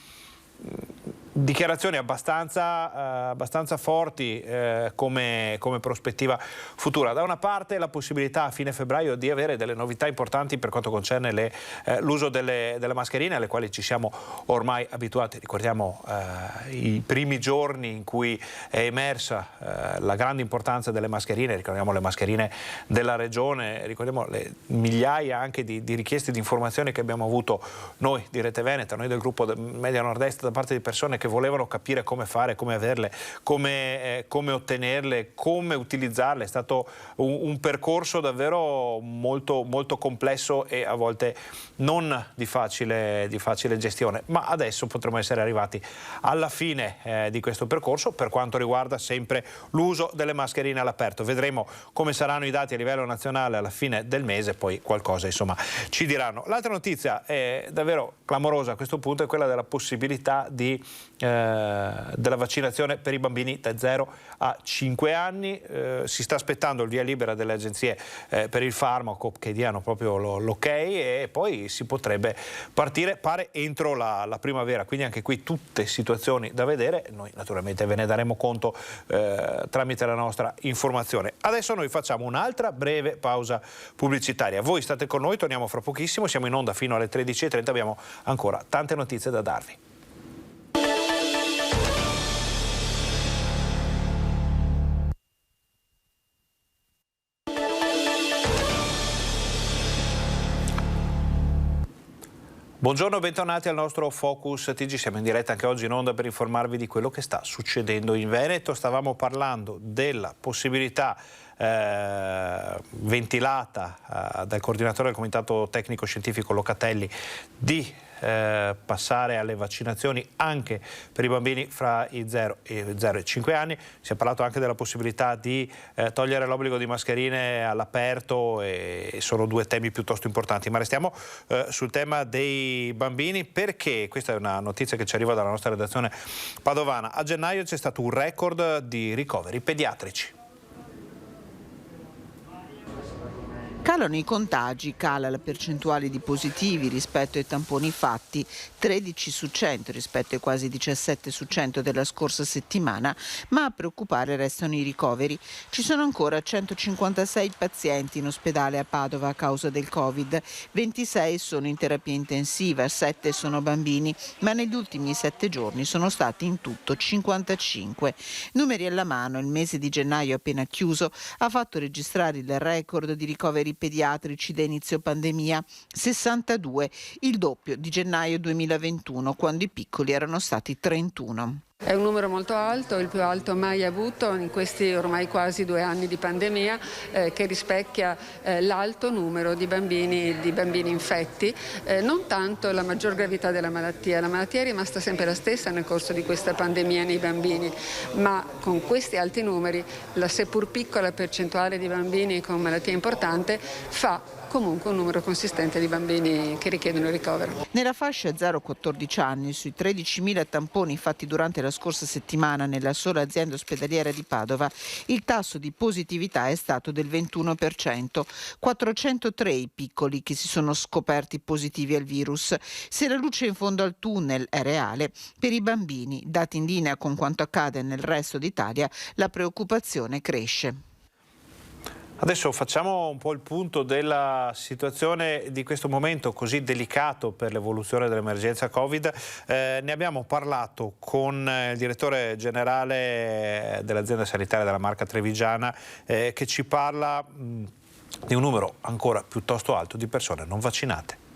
dichiarazioni abbastanza forti come prospettiva futura. Da una parte la possibilità a fine febbraio di avere delle novità importanti per quanto concerne l'uso delle mascherine, alle quali ci siamo ormai abituati. Ricordiamo i primi giorni in cui è emersa la grande importanza delle mascherine, ricordiamo le mascherine della regione, ricordiamo le migliaia anche di richieste di informazioni che abbiamo avuto noi di Rete Veneta, noi del gruppo Media Nord-Est, da parte di persone che volevano capire come fare, come averle, come ottenerle, come utilizzarle. È stato un percorso davvero molto, molto complesso e a volte non di facile gestione, ma adesso potremo essere arrivati alla fine di questo percorso per quanto riguarda sempre l'uso delle mascherine all'aperto. Vedremo come saranno i dati a livello nazionale alla fine del mese, poi qualcosa insomma ci diranno. L'altra notizia è davvero clamorosa a questo punto, è quella della possibilità della vaccinazione per i bambini da 0 a 5 anni. Si sta aspettando il via libera delle agenzie per il farmaco che diano proprio l'ok e poi si potrebbe partire, pare, entro la primavera. Quindi anche qui tutte situazioni da vedere. Noi naturalmente ve ne daremo conto tramite la nostra informazione. Adesso noi facciamo un'altra breve pausa pubblicitaria. Voi state con noi, torniamo fra pochissimo, siamo in onda fino alle 13:30, abbiamo ancora tante notizie da darvi. Buongiorno, bentornati al nostro Focus TG. Siamo in diretta anche oggi in onda per informarvi di quello che sta succedendo in Veneto. Stavamo parlando della possibilità ventilata dal coordinatore del Comitato Tecnico Scientifico Locatelli di passare alle vaccinazioni anche per i bambini fra i 0 e 5 anni. Si è parlato anche della possibilità di togliere l'obbligo di mascherine all'aperto e sono 2 temi piuttosto importanti, ma restiamo sul tema dei bambini, perché questa è una notizia che ci arriva dalla nostra redazione padovana. A gennaio c'è stato un record di ricoveri pediatrici. Calano i contagi, cala la percentuale di positivi rispetto ai tamponi fatti, 13 su 100 rispetto ai quasi 17 su 100 della scorsa settimana, ma a preoccupare restano i ricoveri. Ci sono ancora 156 pazienti in ospedale a Padova a causa del Covid, 26 sono in terapia intensiva, 7 sono bambini, ma negli ultimi 7 giorni sono stati in tutto 55. Numeri alla mano, il mese di gennaio appena chiuso ha fatto registrare il record di ricoveri pediatrici da inizio pandemia, 62, il doppio di gennaio 2021, quando i piccoli erano stati 31. È un numero molto alto, il più alto mai avuto in questi ormai quasi 2 anni di pandemia, che rispecchia l'alto numero di bambini infetti, non tanto la maggior gravità della malattia. La malattia è rimasta sempre la stessa nel corso di questa pandemia nei bambini, ma con questi alti numeri la seppur piccola percentuale di bambini con malattia importante fa comunque un numero consistente di bambini che richiedono ricovero. Nella fascia 0-14 anni, sui 13.000 tamponi fatti durante la scorsa settimana nella sola azienda ospedaliera di Padova, il tasso di positività è stato del 21%. 403 i piccoli che si sono scoperti positivi al virus. Se la luce in fondo al tunnel è reale, per i bambini, dati in linea con quanto accade nel resto d'Italia, la preoccupazione cresce. Adesso facciamo un po' il punto della situazione di questo momento così delicato per l'evoluzione dell'emergenza Covid. Ne abbiamo parlato con il direttore generale dell'azienda sanitaria della Marca Trevigiana che ci parla di un numero ancora piuttosto alto di persone non vaccinate.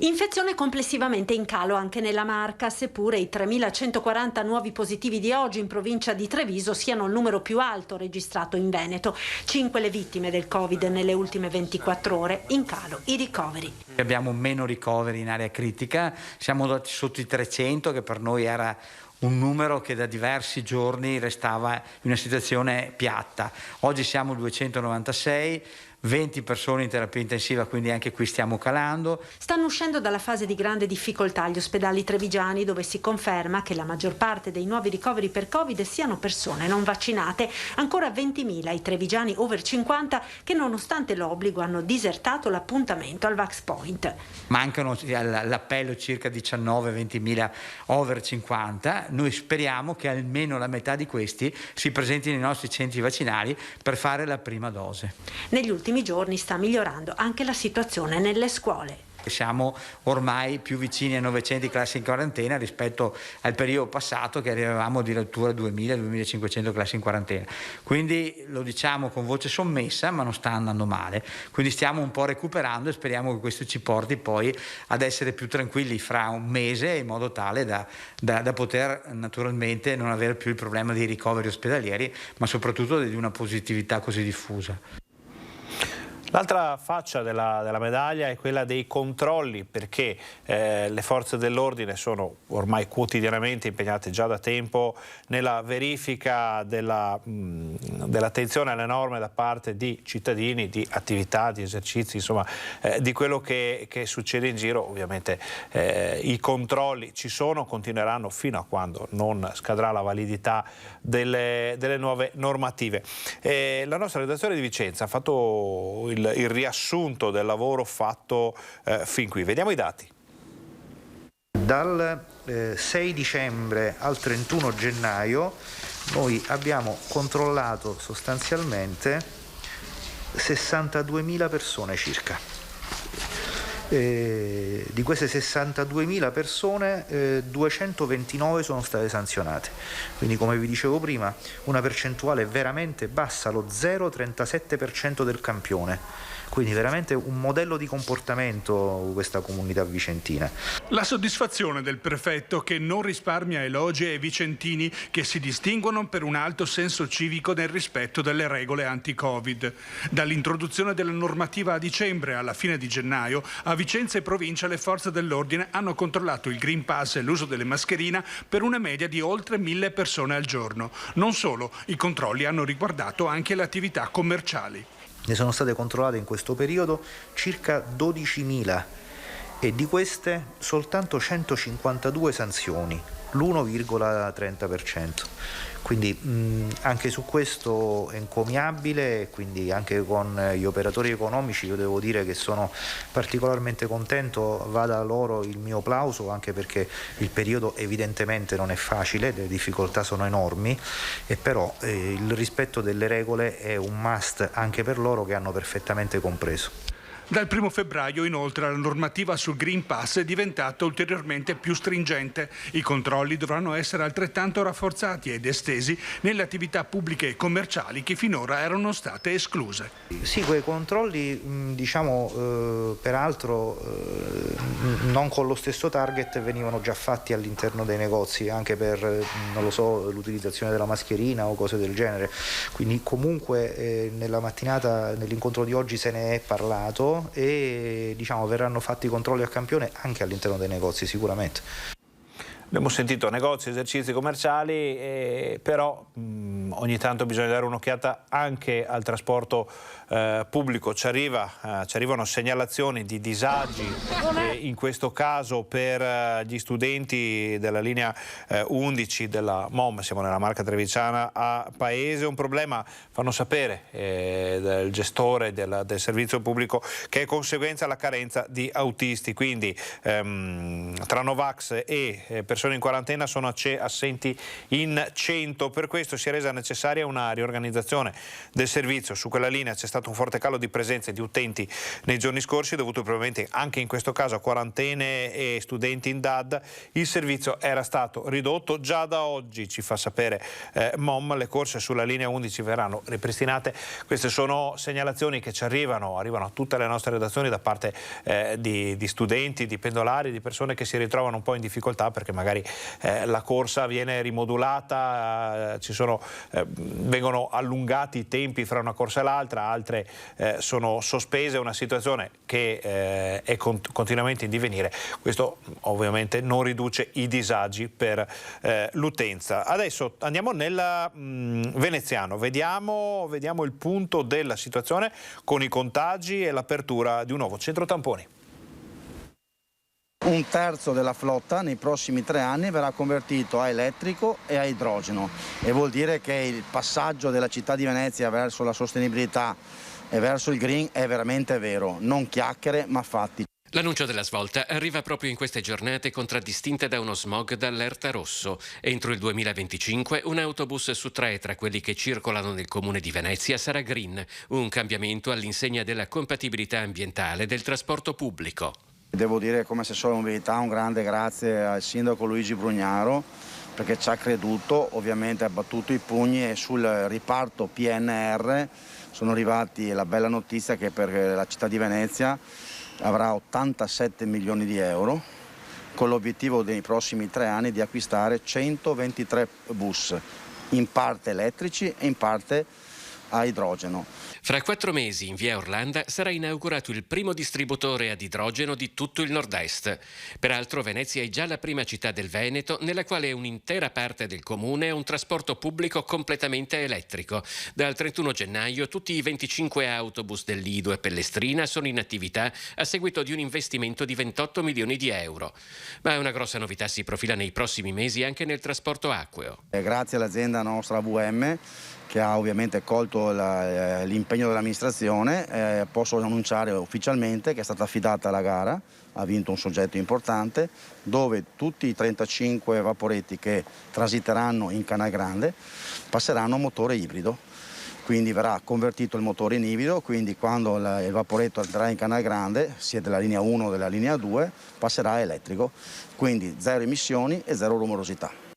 Infezione complessivamente in calo anche nella Marca, seppure i 3.140 nuovi positivi di oggi in provincia di Treviso siano il numero più alto registrato in Veneto. 5 le vittime del Covid nelle ultime 24 ore, in calo i ricoveri. Abbiamo meno ricoveri in area critica, siamo andati sotto i 300, che per noi era un numero che da diversi giorni restava in una situazione piatta. Oggi siamo 296, 20 persone in terapia intensiva, quindi anche qui stiamo calando. Stanno uscendo dalla fase di grande difficoltà gli ospedali trevigiani, dove si conferma che la maggior parte dei nuovi ricoveri per Covid siano persone non vaccinate. Ancora 20.000 i trevigiani over 50 che nonostante l'obbligo hanno disertato l'appuntamento al Vax Point. Mancano all'appello circa 19-20.000 over 50. Noi speriamo che almeno la metà di questi si presentino nei nostri centri vaccinali per fare la prima dose. Negli ultimi giorni sta migliorando anche la situazione nelle scuole. Siamo ormai più vicini a 900 classi in quarantena rispetto al periodo passato, che arrivavamo addirittura a 2.000-2.500 classi in quarantena. Quindi lo diciamo con voce sommessa, ma non sta andando male. Quindi stiamo un po' recuperando e speriamo che questo ci porti poi ad essere più tranquilli fra un mese, in modo tale da poter naturalmente non avere più il problema dei ricoveri ospedalieri, ma soprattutto di una positività così diffusa. L'altra faccia della medaglia è quella dei controlli, perché le forze dell'ordine sono ormai quotidianamente impegnate già da tempo nella verifica dell'attenzione alle norme da parte di cittadini, di attività, di esercizi, insomma di quello che succede in giro. Ovviamente i controlli ci sono, continueranno fino a quando non scadrà la validità delle nuove normative. La nostra redazione di Vicenza ha fatto il riassunto del lavoro fatto fin qui. Vediamo i dati. Dal 6 dicembre al 31 gennaio noi abbiamo controllato sostanzialmente 62.000 persone circa. Di queste 62.000 persone 229 sono state sanzionate, quindi come vi dicevo prima una percentuale veramente bassa, lo 0,37% del campione. Quindi veramente un modello di comportamento questa comunità vicentina. La soddisfazione del prefetto, che non risparmia elogi ai vicentini che si distinguono per un alto senso civico nel rispetto delle regole anti-Covid. Dall'introduzione della normativa a dicembre alla fine di gennaio, a Vicenza e provincia le forze dell'ordine hanno controllato il Green Pass e l'uso delle mascherine per una media di oltre 1.000 persone al giorno. Non solo, i controlli hanno riguardato anche le attività commerciali. Ne sono state controllate in questo periodo circa 12.000 e di queste soltanto 152 sanzioni, l'1,30%. Quindi anche su questo è encomiabile, quindi anche con gli operatori economici io devo dire che sono particolarmente contento, va da loro il mio plauso, anche perché il periodo evidentemente non è facile, le difficoltà sono enormi, e però il rispetto delle regole è un must anche per loro, che hanno perfettamente compreso. Dal 1 febbraio inoltre la normativa sul Green Pass è diventata ulteriormente più stringente. I controlli dovranno essere altrettanto rafforzati ed estesi nelle attività pubbliche e commerciali che finora erano state escluse. Sì, quei controlli peraltro non con lo stesso target venivano già fatti all'interno dei negozi, anche per, non lo so, l'utilizzazione della mascherina o cose del genere. Quindi comunque nella mattinata, nell'incontro di oggi se ne è parlato e verranno fatti controlli a campione anche all'interno dei negozi sicuramente. Abbiamo sentito negozi, esercizi commerciali, però ogni tanto bisogna dare un'occhiata anche al trasporto pubblico. Ci arrivano segnalazioni di disagi, in questo caso per gli studenti della linea 11 della MOM, siamo nella Marca Trevigiana a Paese. Un problema, fanno sapere del gestore del servizio pubblico, che è conseguenza alla carenza di autisti, quindi tra Novax e persone in quarantena sono assenti in 100. Per questo si è resa necessaria una riorganizzazione del servizio. Su quella linea c'è stato un forte calo di presenze di utenti nei giorni scorsi, dovuto probabilmente anche in questo caso a quarantene e studenti in DAD. Il servizio era stato ridotto. Già da oggi, ci fa sapere MOM, le corse sulla linea 11 verranno ripristinate. Queste sono segnalazioni che ci arrivano a tutte le nostre redazioni da parte di studenti, di pendolari, di persone che si ritrovano un po' in difficoltà perché magari la corsa viene rimodulata, vengono allungati i tempi fra una corsa e l'altra, altre sono sospese, una situazione che è continuamente in divenire. Questo ovviamente non riduce i disagi per l'utenza. Adesso andiamo nel veneziano, vediamo il punto della situazione con i contagi e l'apertura di un nuovo centro tamponi. Un terzo della flotta nei prossimi 3 anni verrà convertito a elettrico e a idrogeno, e vuol dire che il passaggio della città di Venezia verso la sostenibilità e verso il green è veramente vero, non chiacchiere ma fatti. L'annuncio della svolta arriva proprio in queste giornate contraddistinte da uno smog d'allerta rosso. Entro il 2025 un autobus su 3 tra quelli che circolano nel comune di Venezia sarà green, un cambiamento all'insegna della compatibilità ambientale del trasporto pubblico. Devo dire, come assessore alla mobilità, un grande grazie al sindaco Luigi Brugnaro, perché ci ha creduto, ovviamente ha battuto i pugni, e sul riparto PNR sono arrivati la bella notizia che per la città di Venezia avrà 87 milioni di euro, con l'obiettivo nei prossimi 3 anni di acquistare 123 bus, in parte elettrici e in parte a idrogeno. Fra 4 mesi in via Orlando sarà inaugurato il primo distributore ad idrogeno di tutto il nord-est. Peraltro Venezia è già la prima città del Veneto nella quale un'intera parte del comune ha un trasporto pubblico completamente elettrico. Dal 31 gennaio tutti i 25 autobus del Lido e Pellestrina sono in attività a seguito di un investimento di 28 milioni di euro. Ma una grossa novità si profila nei prossimi mesi anche nel trasporto acqueo. Grazie all'azienda nostra VM, che ha ovviamente colto l'impegno dell'amministrazione, posso annunciare ufficialmente che è stata affidata la gara, ha vinto un soggetto importante, dove tutti i 35 vaporetti che transiteranno in Canal Grande passeranno a motore ibrido. Quindi verrà convertito il motore in ibrido, quindi quando il vaporetto entrerà in Canal Grande, sia della linea 1 o della linea 2, passerà a elettrico. Quindi 0 emissioni e 0 rumorosità.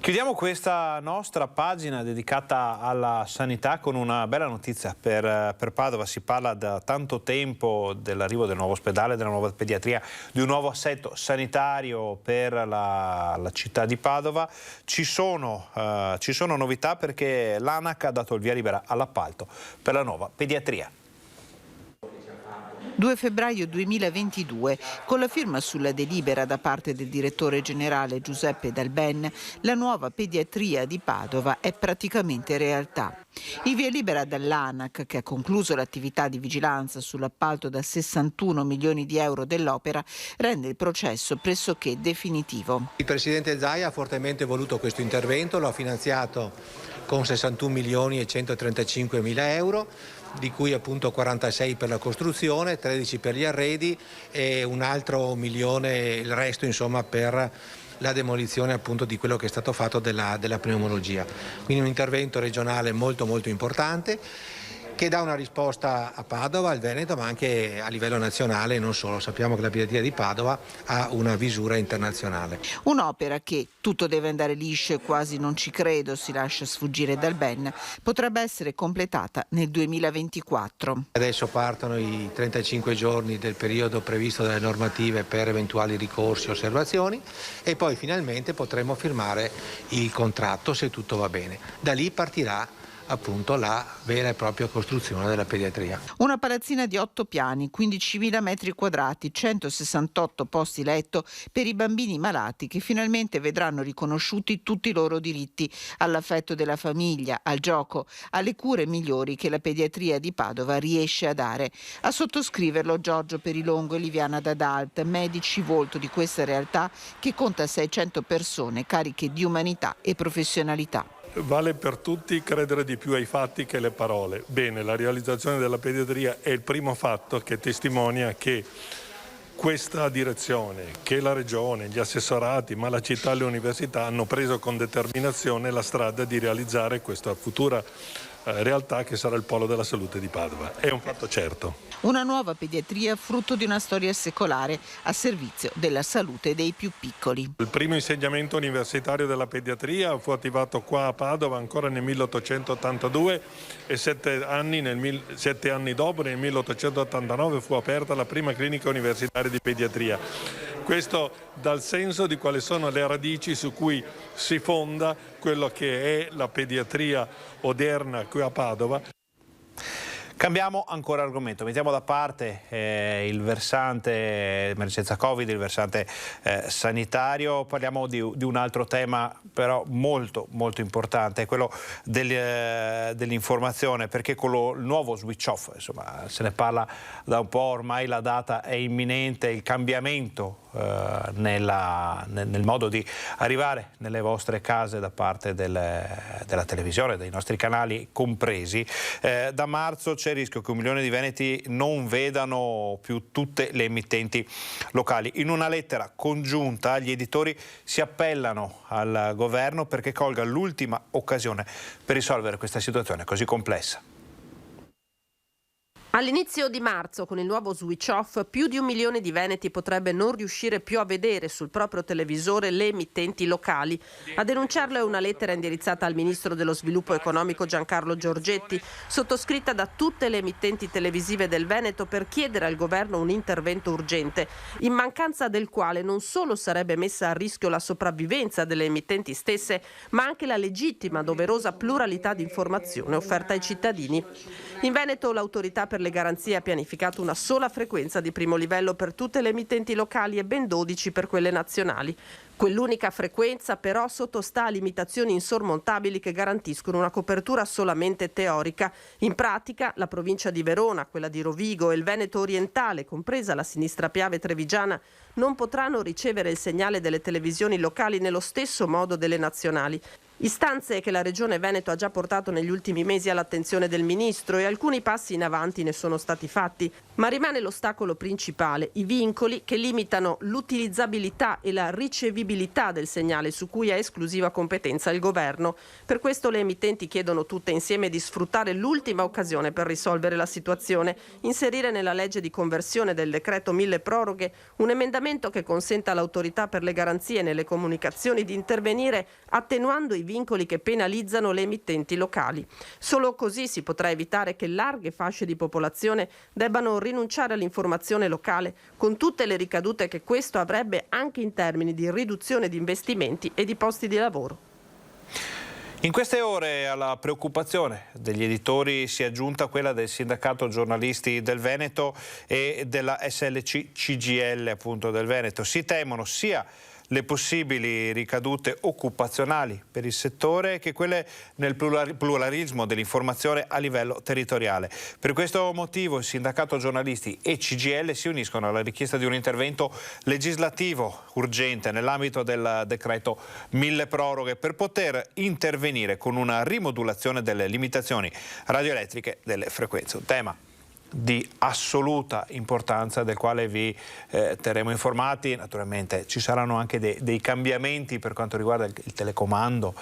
Chiudiamo questa nostra pagina dedicata alla sanità con una bella notizia per Padova. Si parla da tanto tempo dell'arrivo del nuovo ospedale, della nuova pediatria, di un nuovo assetto sanitario per la città di Padova. Ci sono novità, perché l'ANAC ha dato il via libera all'appalto per la nuova pediatria. 2 febbraio 2022, con la firma sulla delibera da parte del direttore generale Giuseppe Dalben, la nuova pediatria di Padova è praticamente realtà. Il via libera dall'ANAC, che ha concluso l'attività di vigilanza sull'appalto da 61 milioni di euro dell'opera, rende il processo pressoché definitivo. Il Presidente Zaia ha fortemente voluto questo intervento, lo ha finanziato con 61 milioni e 135 mila euro, di cui appunto 46 per la costruzione, 13 per gli arredi e un altro milione, il resto insomma per la demolizione appunto di quello che è stato fatto della pneumologia. Quindi un intervento regionale molto molto importante, che dà una risposta a Padova, al Veneto, ma anche a livello nazionale e non solo. Sappiamo che la pediatria di Padova ha una visura internazionale. Un'opera che, tutto deve andare liscio e quasi non ci credo, si lascia sfuggire dal Ben, potrebbe essere completata nel 2024. Adesso partono i 35 giorni del periodo previsto dalle normative per eventuali ricorsi o osservazioni e poi finalmente potremo firmare il contratto se tutto va bene. Da lì partirà appunto la vera e propria costruzione della pediatria. Una palazzina di 8 piani, 15.000 metri quadrati, 168 posti letto per i bambini malati che finalmente vedranno riconosciuti tutti i loro diritti all'affetto della famiglia, al gioco, alle cure migliori che la pediatria di Padova riesce a dare. A sottoscriverlo Giorgio Perilongo e Liviana D'Adalt, medici volto di questa realtà che conta 600 persone cariche di umanità e professionalità. Vale per tutti credere di più ai fatti che alle parole. Bene, la realizzazione della pediatria è il primo fatto che testimonia che questa direzione, che la Regione, gli assessorati, ma la città e le università hanno preso con determinazione la strada di realizzare questa futura realtà che sarà il polo della salute di Padova. È un fatto certo. Una nuova pediatria frutto di una storia secolare a servizio della salute dei più piccoli. Il primo insegnamento universitario della pediatria fu attivato qua a Padova ancora nel 1882 e 7 anni dopo, nel 1889, fu aperta la prima clinica universitaria di pediatria. Questo dà il senso di quali sono le radici su cui si fonda quello che è la pediatria odierna qui a Padova. Cambiamo ancora argomento, mettiamo da parte il versante emergenza Covid, il versante sanitario, parliamo di un altro tema però molto importante, quello dell'informazione, perché con il nuovo switch off, insomma, se ne parla da un po', ormai la data è imminente, il cambiamento nel modo di arrivare nelle vostre case da parte della televisione, dei nostri canali compresi. Da marzo c'è il rischio che 1 milione di veneti non vedano più tutte le emittenti locali. In una lettera congiunta gli editori si appellano al governo perché colga l'ultima occasione per risolvere questa situazione così complessa. All'inizio di marzo, con il nuovo switch off, più di 1 milione di veneti potrebbe non riuscire più a vedere sul proprio televisore le emittenti locali. A denunciarlo è una lettera indirizzata al Ministro dello Sviluppo Economico Giancarlo Giorgetti, sottoscritta da tutte le emittenti televisive del Veneto per chiedere al governo un intervento urgente, in mancanza del quale non solo sarebbe messa a rischio la sopravvivenza delle emittenti stesse, ma anche la legittima, doverosa pluralità di informazione offerta ai cittadini. In Veneto l'autorità per le garanzie ha pianificato una sola frequenza di primo livello per tutte le emittenti locali e ben 12 per quelle nazionali. Quell'unica frequenza però sottostà a limitazioni insormontabili che garantiscono una copertura solamente teorica. In pratica la provincia di Verona, quella di Rovigo e il Veneto orientale, compresa la sinistra Piave trevigiana, non potranno ricevere il segnale delle televisioni locali nello stesso modo delle nazionali. Istanze che la Regione Veneto ha già portato negli ultimi mesi all'attenzione del Ministro e alcuni passi in avanti ne sono stati fatti, ma rimane l'ostacolo principale, i vincoli che limitano l'utilizzabilità e la ricevibilità del segnale su cui ha esclusiva competenza il Governo. Per questo le emittenti chiedono tutte insieme di sfruttare l'ultima occasione per risolvere la situazione, inserire nella legge di conversione del decreto milleproroghe un emendamento che consenta all'autorità per le garanzie nelle comunicazioni di intervenire attenuando i vincoli che penalizzano le emittenti locali. Solo così si potrà evitare che larghe fasce di popolazione debbano rinunciare all'informazione locale, con tutte le ricadute che questo avrebbe anche in termini di riduzione di investimenti e di posti di lavoro. In queste ore alla preoccupazione degli editori si è aggiunta quella del Sindacato Giornalisti del Veneto e della SLC CGIL appunto del Veneto. Si temono sia le possibili ricadute occupazionali per il settore che quelle nel pluralismo dell'informazione a livello territoriale. Per questo motivo il Sindacato Giornalisti e CGIL si uniscono alla richiesta di un intervento legislativo urgente nell'ambito del decreto milleproroghe per poter intervenire con una rimodulazione delle limitazioni radioelettriche delle frequenze. Un tema di assoluta importanza del quale vi terremo informati. Naturalmente ci saranno anche dei cambiamenti per quanto riguarda il telecomando,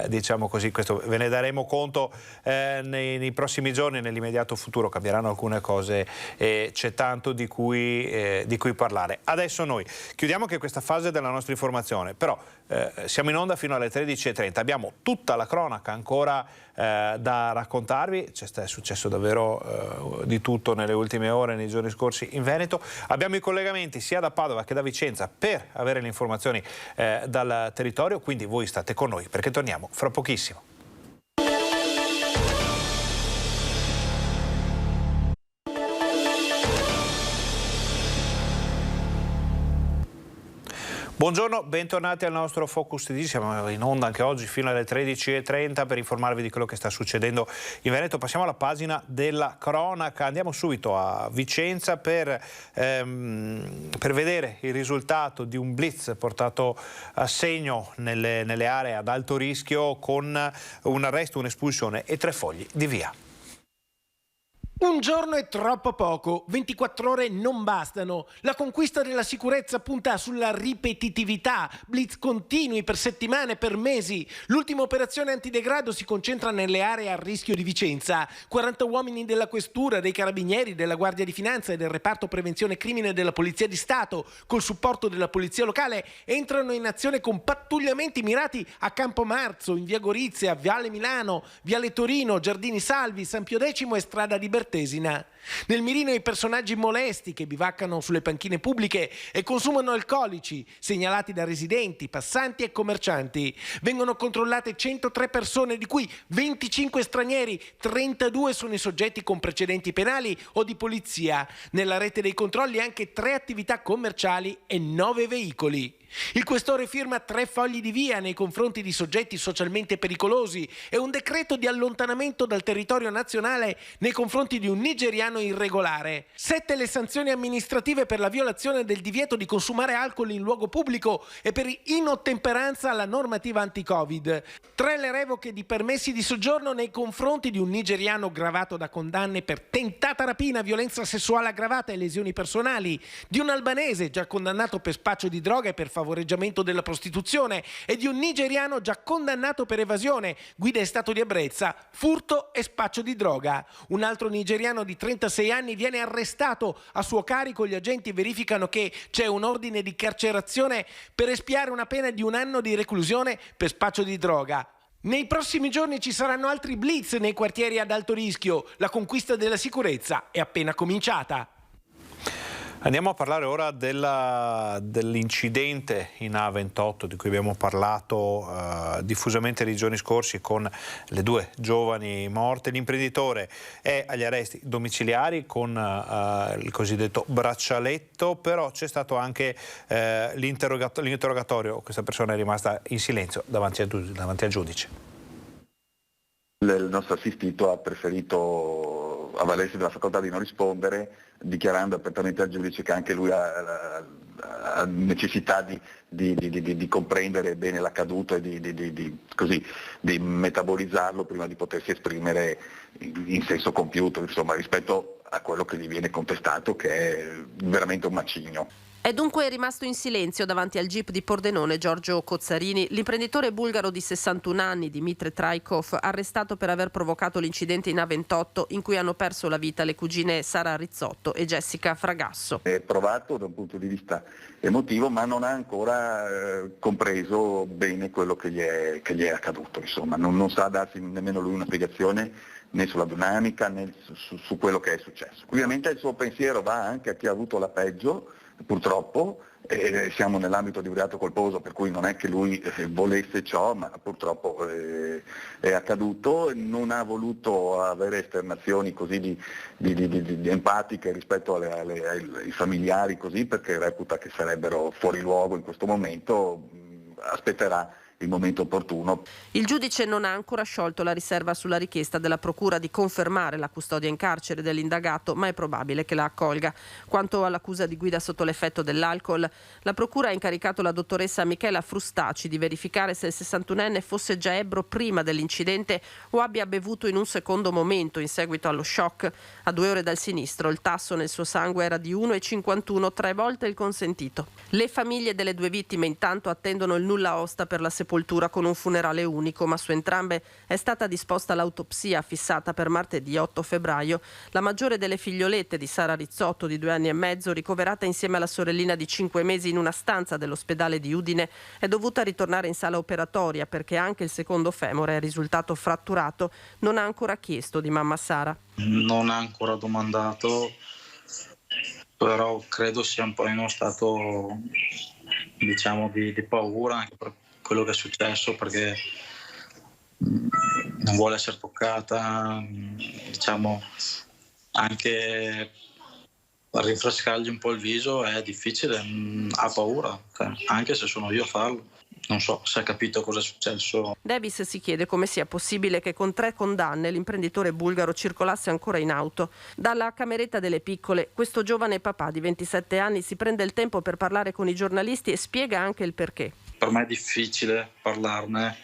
diciamo così, questo ve ne daremo conto nei prossimi giorni, nell'immediato futuro cambieranno alcune cose e c'è tanto di cui parlare. Adesso noi chiudiamo anche questa fase della nostra informazione, però siamo in onda fino alle 13:30, abbiamo tutta la cronaca ancora da raccontarvi, è successo davvero di tutto nelle ultime ore, nei giorni scorsi in Veneto. Abbiamo i collegamenti sia da Padova che da Vicenza per avere le informazioni dal territorio, quindi voi state con noi perché torniamo fra pochissimo. Buongiorno, bentornati al nostro Focus TG, siamo in onda anche oggi fino alle 13:30 per informarvi di quello che sta succedendo in Veneto. Passiamo alla pagina della cronaca, andiamo subito a Vicenza per vedere il risultato di un blitz portato a segno nelle aree ad alto rischio con un arresto, un'espulsione e 3 fogli di via. Un giorno è troppo poco, 24 ore non bastano. La conquista della sicurezza punta sulla ripetitività, blitz continui per settimane, per mesi. L'ultima operazione antidegrado si concentra nelle aree a rischio di Vicenza. 40 uomini della Questura, dei Carabinieri, della Guardia di Finanza e del reparto prevenzione crimine della Polizia di Stato, col supporto della Polizia Locale, entrano in azione con pattugliamenti mirati a Campomarzo, in via Gorizia, Viale Milano, Viale Torino, Giardini Salvi, San Pio X e Strada di Bertesina. Nel mirino i personaggi molesti che bivaccano sulle panchine pubbliche e consumano alcolici, segnalati da residenti, passanti e commercianti. Vengono controllate 103 persone, di cui 25 stranieri, 32 sono i soggetti con precedenti penali o di polizia. Nella rete dei controlli anche 3 attività commerciali e 9 veicoli. Il questore firma 3 fogli di via nei confronti di soggetti socialmente pericolosi e un decreto di allontanamento dal territorio nazionale nei confronti di un nigeriano irregolare. 7 le sanzioni amministrative per la violazione del divieto di consumare alcol in luogo pubblico e per inottemperanza alla normativa anti-Covid. 3 le revoche di permessi di soggiorno nei confronti di un nigeriano gravato da condanne per tentata rapina, violenza sessuale aggravata e lesioni personali, di un albanese già condannato per spaccio di droga e per favoreggiamento della prostituzione e di un nigeriano già condannato per evasione, guida in stato di ebbrezza, furto e spaccio di droga. Un altro nigeriano di 36 anni viene arrestato. A suo carico gli agenti verificano che c'è un ordine di carcerazione per espiare una pena di 1 anno di reclusione per spaccio di droga. Nei prossimi giorni ci saranno altri blitz nei quartieri ad alto rischio. La conquista della sicurezza è appena cominciata. Andiamo a parlare ora dell'incidente in A28 di cui abbiamo parlato diffusamente nei giorni scorsi con le 2 giovani morte. L'imprenditore è agli arresti domiciliari con il cosiddetto braccialetto, però c'è stato anche l'interrogatorio. Questa persona è rimasta in silenzio davanti al giudice. Il nostro assistito ha preferito avvalersi della facoltà di non rispondere, dichiarando apertamente al giudice che anche lui ha necessità di comprendere bene l'accaduto e di metabolizzarlo prima di potersi esprimere in senso compiuto, insomma, rispetto a quello che gli viene contestato, che è veramente un macigno. È dunque rimasto in silenzio davanti al GIP di Pordenone Giorgio Cozzarini, l'imprenditore bulgaro di 61 anni, Dmitry Traikov, arrestato per aver provocato l'incidente in A28 in cui hanno perso la vita le cugine Sara Rizzotto e Jessica Fragasso. È provato da un punto di vista emotivo, ma non ha ancora compreso bene quello che gli è accaduto, insomma, non sa darsi nemmeno lui una spiegazione né sulla dinamica né su quello che è successo. Ovviamente il suo pensiero va anche a chi ha avuto la peggio, purtroppo, siamo nell'ambito di un reato colposo, per cui non è che lui volesse ciò, ma purtroppo è accaduto. Non ha voluto avere esternazioni così di empatiche rispetto ai familiari, così, perché reputa che sarebbero fuori luogo in questo momento. Aspetterà il momento opportuno. Il giudice non ha ancora sciolto la riserva sulla richiesta della procura di confermare la custodia in carcere dell'indagato, ma è probabile che la accolga. Quanto all'accusa di guida sotto l'effetto dell'alcol, la procura ha incaricato la dottoressa Michela Frustaci di verificare se il 61enne fosse già ebbro prima dell'incidente o abbia bevuto in un secondo momento in seguito allo shock. A 2 ore dal sinistro il tasso nel suo sangue era di 1,51, 3 volte il consentito. Le famiglie delle 2 vittime intanto attendono il nulla osta per la sepoltura con un funerale unico, ma su entrambe è stata disposta l'autopsia fissata per martedì 8 febbraio. La maggiore delle figliolette di Sara Rizzotto, di 2 anni e mezzo, ricoverata insieme alla sorellina di 5 mesi in una stanza dell'ospedale di Udine, è dovuta ritornare in sala operatoria perché anche il secondo femore è risultato fratturato. Non ha ancora chiesto di mamma Sara. Non ha ancora domandato, però credo sia un po' in uno stato, diciamo, di paura anche per quello che è successo, perché non vuole essere toccata, diciamo, anche rinfrescargli un po' il viso è difficile, ha paura, anche se sono io a farlo. Non so se ha capito cosa è successo. Davis si chiede come sia possibile che con 3 condanne l'imprenditore bulgaro circolasse ancora in auto. Dalla cameretta delle piccole, questo giovane papà di 27 anni si prende il tempo per parlare con i giornalisti e spiega anche il perché. Per me è difficile parlarne,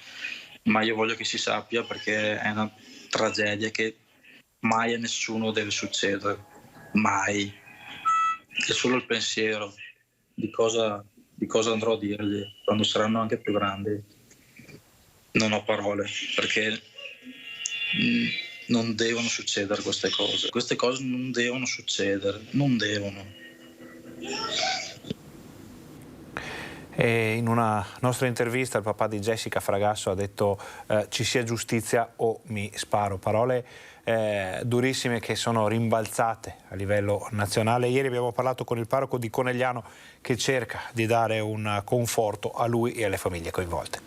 ma io voglio che si sappia, perché è una tragedia che mai a nessuno deve succedere, mai. È solo il pensiero di cosa andrò a dirgli quando saranno anche più grandi. Non ho parole, perché non devono succedere queste cose. Queste cose non devono succedere, non devono. E in una nostra intervista il papà di Jessica Fragasso ha detto ci sia giustizia o mi sparo. Parole durissime che sono rimbalzate a livello nazionale. Ieri abbiamo parlato con il parroco di Conegliano che cerca di dare un conforto a lui e alle famiglie coinvolte.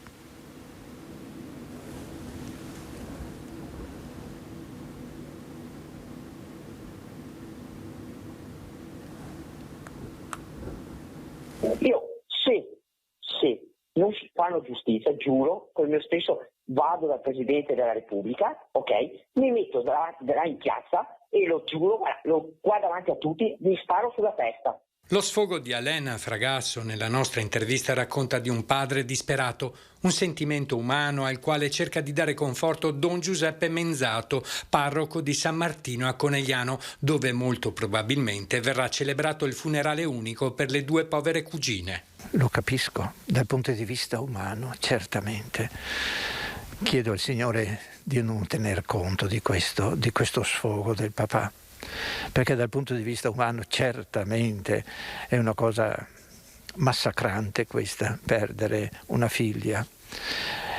Io se non fanno giustizia, giuro, col mio stesso vado dal Presidente della Repubblica, ok? Mi metto là in piazza e lo giuro, qua davanti a tutti, mi sparo sulla testa. Lo sfogo di Alain Fragasso nella nostra intervista racconta di un padre disperato, un sentimento umano al quale cerca di dare conforto Don Giuseppe Menzato, parroco di San Martino a Conegliano, dove molto probabilmente verrà celebrato il funerale unico per le 2 povere cugine. Lo capisco, dal punto di vista umano, certamente. Chiedo al Signore di non tener conto di questo sfogo del papà, perché dal punto di vista umano certamente è una cosa massacrante questa, perdere una figlia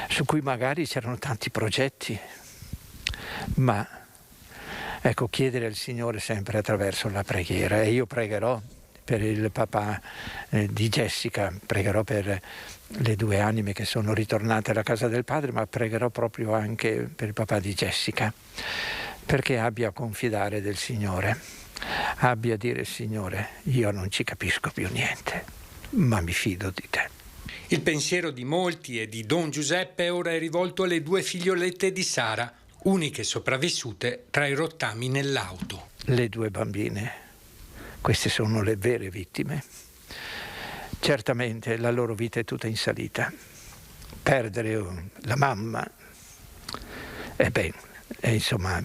su cui magari c'erano tanti progetti, ma ecco, chiedere al Signore sempre attraverso la preghiera, e io pregherò per il papà di Jessica, pregherò per le 2 anime che sono ritornate alla casa del padre, ma pregherò proprio anche per il papà di Jessica, perché abbia a confidare del Signore, abbia a dire: Signore, io non ci capisco più niente, ma mi fido di te. Il pensiero di molti e di Don Giuseppe ora è rivolto alle 2 figliolette di Sara, uniche sopravvissute tra i rottami nell'auto. Le 2 bambine, queste sono le vere vittime. Certamente la loro vita è tutta in salita. Perdere la mamma, insomma,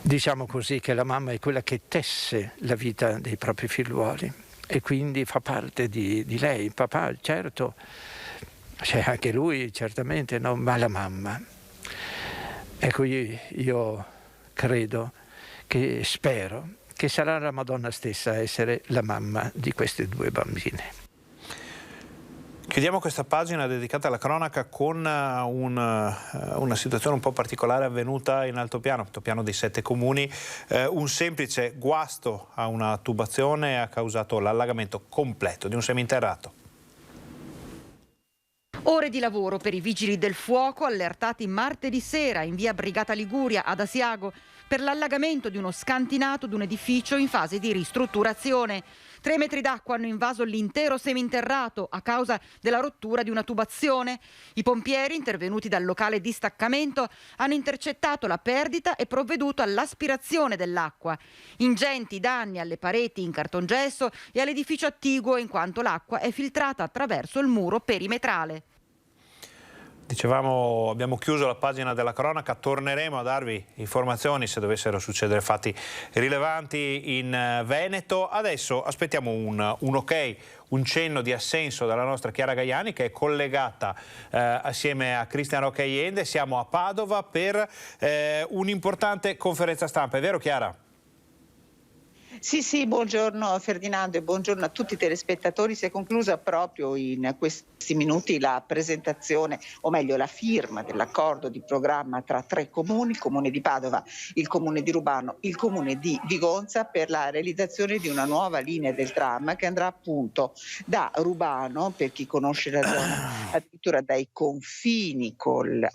diciamo così che la mamma è quella che tesse la vita dei propri figliuoli e quindi fa parte di lei. Il papà, certo, c'è anche lui, certamente, no, ma la mamma. Ecco, io credo, che spero, che sarà la Madonna stessa a essere la mamma di queste 2 bambine. Chiudiamo questa pagina dedicata alla cronaca con una situazione un po' particolare avvenuta in altopiano dei 7 comuni. Un semplice guasto a una tubazione ha causato l'allagamento completo di un seminterrato. Ore di lavoro per i vigili del fuoco allertati martedì sera in via Brigata Liguria ad Asiago. per l'allagamento di uno scantinato di un edificio in fase di ristrutturazione. 3 metri d'acqua hanno invaso l'intero seminterrato a causa della rottura di una tubazione. I pompieri, intervenuti dal locale di staccamento, hanno intercettato la perdita e provveduto all'aspirazione dell'acqua. Ingenti danni alle pareti in cartongesso e all'edificio attiguo, in quanto l'acqua è filtrata attraverso il muro perimetrale. Dicevamo, abbiamo chiuso la pagina della cronaca, torneremo a darvi informazioni se dovessero succedere fatti rilevanti in Veneto. Adesso aspettiamo un ok, un cenno di assenso dalla nostra Chiara Gaiani, che è collegata assieme a Cristian Rocca Iende. Siamo a Padova per un'importante conferenza stampa, è vero Chiara? Sì, buongiorno Ferdinando e buongiorno a tutti i telespettatori. Si è conclusa proprio in questi minuti la presentazione, o meglio la firma dell'accordo di programma tra 3 comuni, il comune di Padova, il comune di Rubano, il comune di Vigonza, per la realizzazione di una nuova linea del tram che andrà appunto da Rubano, per chi conosce la zona, addirittura ai confini col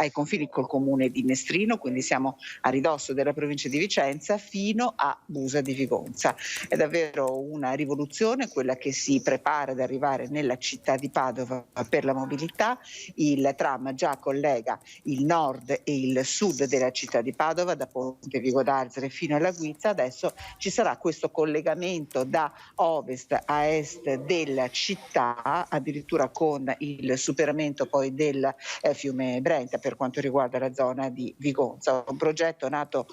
comune di Mestrino, quindi siamo a ridosso della provincia di Vicenza, fino a Busa di Vigonza. È davvero una rivoluzione quella che si prepara ad arrivare nella città di Padova per la mobilità. Il tram già collega il nord e il sud della città di Padova, da Ponte Vigo d'Arzere fino alla Guizza. Adesso ci sarà questo collegamento da ovest a est della città, addirittura con il superamento poi del fiume Brenta per quanto riguarda la zona di Vigonza. Un progetto nato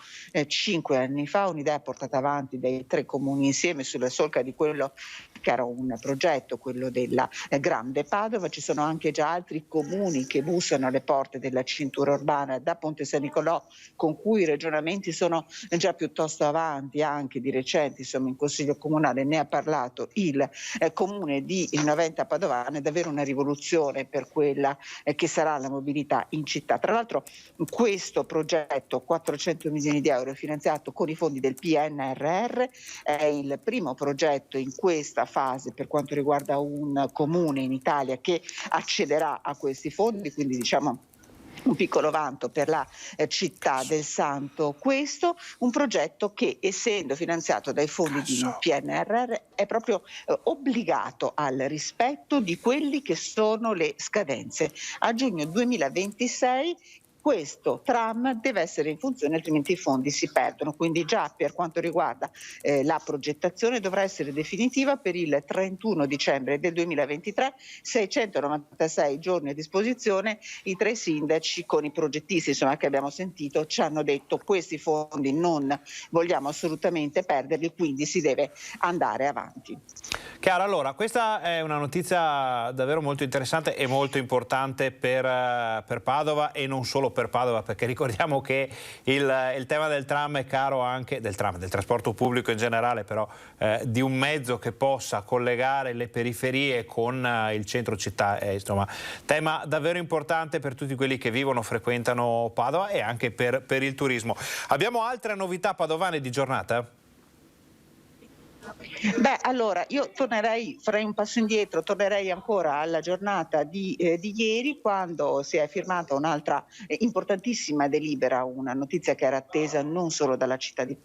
5 anni fa, un'idea portata avanti dai 3 comuni insieme sulla solca di quello che era un progetto, quello della Grande Padova. Ci sono anche già altri comuni che bussano alle porte della cintura urbana da Ponte San Nicolò, con cui i ragionamenti sono già piuttosto avanti. Anche di recente, insomma, in Consiglio Comunale ne ha parlato il comune di Noventa Padovana. È davvero una rivoluzione per quella che sarà la mobilità in città. Tra l'altro questo progetto, 400 milioni di euro, finanziato con i fondi del PNRR, è il primo progetto in questa fase per quanto riguarda un comune in Italia che accederà a questi fondi, quindi diciamo un piccolo vanto per la città del Santo. Questo un progetto che, essendo finanziato dai fondi di PNRR, è proprio obbligato al rispetto di quelli che sono le scadenze. A giugno 2026 questo tram deve essere in funzione, altrimenti i fondi si perdono. Quindi già per quanto riguarda la progettazione dovrà essere definitiva per il 31 dicembre del 2023, 696 giorni a disposizione. I 3 sindaci con i progettisti, insomma, che abbiamo sentito, ci hanno detto: questi fondi non vogliamo assolutamente perderli, quindi si deve andare avanti. Chiara, allora questa è una notizia davvero molto interessante e molto importante per Padova, e non solo per Padova, perché ricordiamo che il tema del tram è caro anche, del trasporto pubblico in generale, però di un mezzo che possa collegare le periferie con il centro città, è insomma tema davvero importante per tutti quelli che vivono, frequentano Padova e anche per il turismo. Abbiamo altre novità padovane di giornata? Allora io farei un passo indietro, tornerei ancora alla giornata di ieri, quando si è firmata un'altra importantissima delibera, una notizia che era attesa non solo dalla città di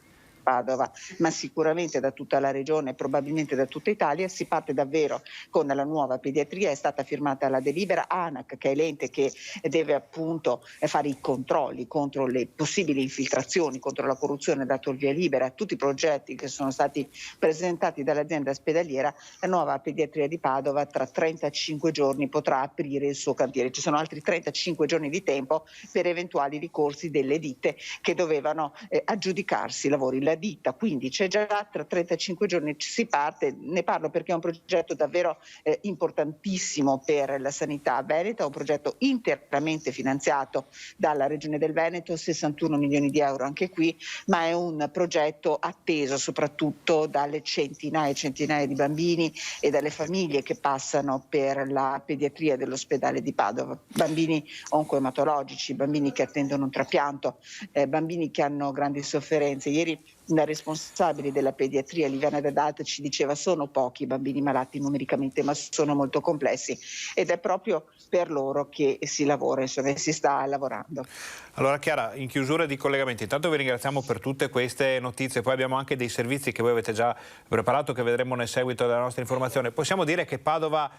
Padova, ma sicuramente da tutta la regione e probabilmente da tutta Italia. Si parte davvero con la nuova pediatria. È stata firmata la delibera. ANAC, che è l'ente che deve appunto fare i controlli contro le possibili infiltrazioni, contro la corruzione, ha dato il via libera a tutti i progetti che sono stati presentati dall'azienda ospedaliera. La nuova pediatria di Padova tra 35 giorni potrà aprire il suo cantiere. Ci sono altri 35 giorni di tempo per eventuali ricorsi delle ditte che dovevano aggiudicarsi i lavori. La ditta quindi c'è già, tra 35 giorni si parte. Ne parlo perché è un progetto davvero importantissimo per la sanità veneta, un progetto interamente finanziato dalla Regione del Veneto, 61 milioni di euro anche qui, ma è un progetto atteso soprattutto dalle centinaia e centinaia di bambini e dalle famiglie che passano per la pediatria dell'ospedale di Padova, bambini oncoematologici, bambini che attendono un trapianto, bambini che hanno grandi sofferenze. Ieri una responsabile della pediatria, Liviana D'Adad, ci diceva sono pochi i bambini malati numericamente, ma sono molto complessi, ed è proprio per loro che si lavora, insomma, si sta lavorando. Allora Chiara, in chiusura di collegamenti, intanto vi ringraziamo per tutte queste notizie, poi abbiamo anche dei servizi che voi avete già preparato, che vedremo nel seguito della nostra informazione. Possiamo dire che Padova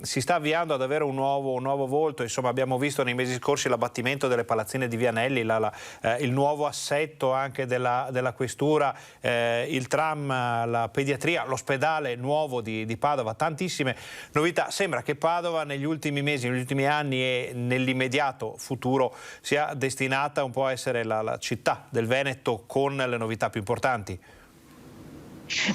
si sta avviando ad avere un nuovo volto, insomma abbiamo visto nei mesi scorsi l'abbattimento delle palazzine di Vianelli, il nuovo assetto anche della questura, il tram, la pediatria, l'ospedale nuovo di Padova, tantissime novità. Sembra che Padova negli ultimi mesi, negli ultimi anni e nell'immediato futuro sia destinata un po' a essere la città del Veneto con le novità più importanti.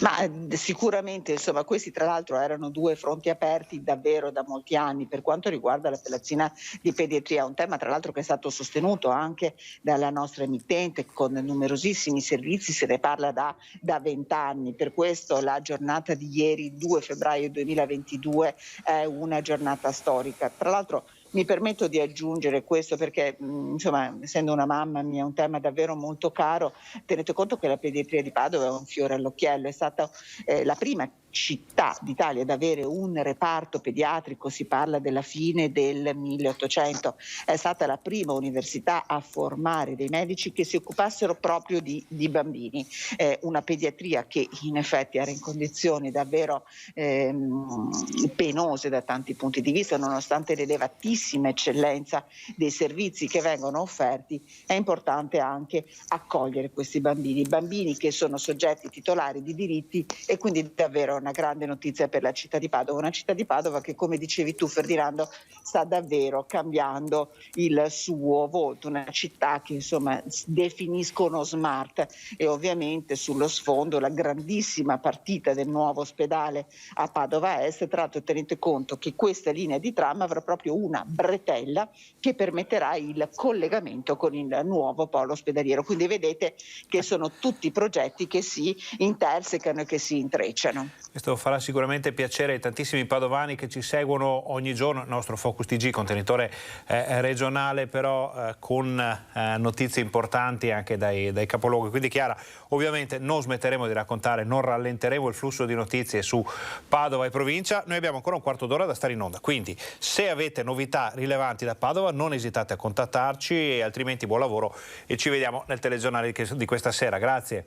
Ma sicuramente, insomma, questi tra l'altro erano due fronti aperti davvero da molti anni per quanto riguarda la palazzina di pediatria, un tema tra l'altro che è stato sostenuto anche dalla nostra emittente con numerosissimi servizi, se ne parla da 20 anni, per questo la giornata di ieri, 2 febbraio 2022, è una giornata storica. Tra l'altro mi permetto di aggiungere questo perché, insomma, essendo una mamma mi è un tema davvero molto caro. Tenete conto che la pediatria di Padova è un fiore all'occhiello, è stata la prima città d'Italia ad avere un reparto pediatrico, si parla della fine del 1800, è stata la prima università a formare dei medici che si occupassero proprio di bambini, una pediatria che in effetti era in condizioni davvero penose da tanti punti di vista, nonostante l'elevatissima eccellenza dei servizi che vengono offerti. È importante anche accogliere questi bambini che sono soggetti titolari di diritti, e quindi davvero una grande notizia per la città di Padova, una città di Padova che, come dicevi tu Ferdinando, sta davvero cambiando il suo volto, una città che insomma definiscono smart, e ovviamente sullo sfondo la grandissima partita del nuovo ospedale a Padova Est. Tra l'altro tenete conto che questa linea di tram avrà proprio una bretella che permetterà il collegamento con il nuovo polo ospedaliero, quindi vedete che sono tutti progetti che si intersecano e che si intrecciano. Questo farà sicuramente piacere ai tantissimi padovani che ci seguono ogni giorno, il nostro Focus TG, contenitore regionale però con notizie importanti anche dai capoluoghi. Quindi Chiara, ovviamente non smetteremo di raccontare, non rallenteremo il flusso di notizie su Padova e provincia. Noi abbiamo ancora un quarto d'ora da stare in onda, quindi se avete novità rilevanti da Padova non esitate a contattarci, e altrimenti buon lavoro e ci vediamo nel telegiornale di questa sera. Grazie.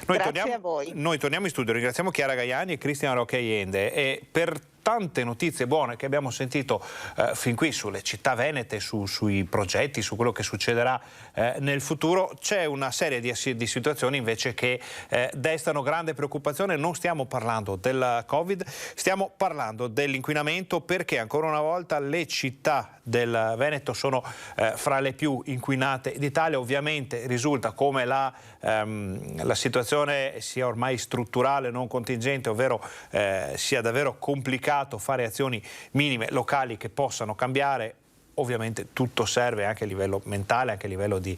Grazie a voi. Noi torniamo in studio, ringraziamo Chiara Gaiani e Cristian Roccaiende, e per tante notizie buone che abbiamo sentito fin qui sulle città venete, sui progetti, su quello che succederà nel futuro, c'è una serie di situazioni invece che destano grande preoccupazione. Non stiamo parlando del Covid, stiamo parlando dell'inquinamento, perché ancora una volta le città del Veneto sono fra le più inquinate d'Italia. Ovviamente risulta come la situazione sia ormai strutturale, non contingente, ovvero sia davvero complicato fare azioni minime locali che possano cambiare. Ovviamente tutto serve anche a livello mentale, anche a livello di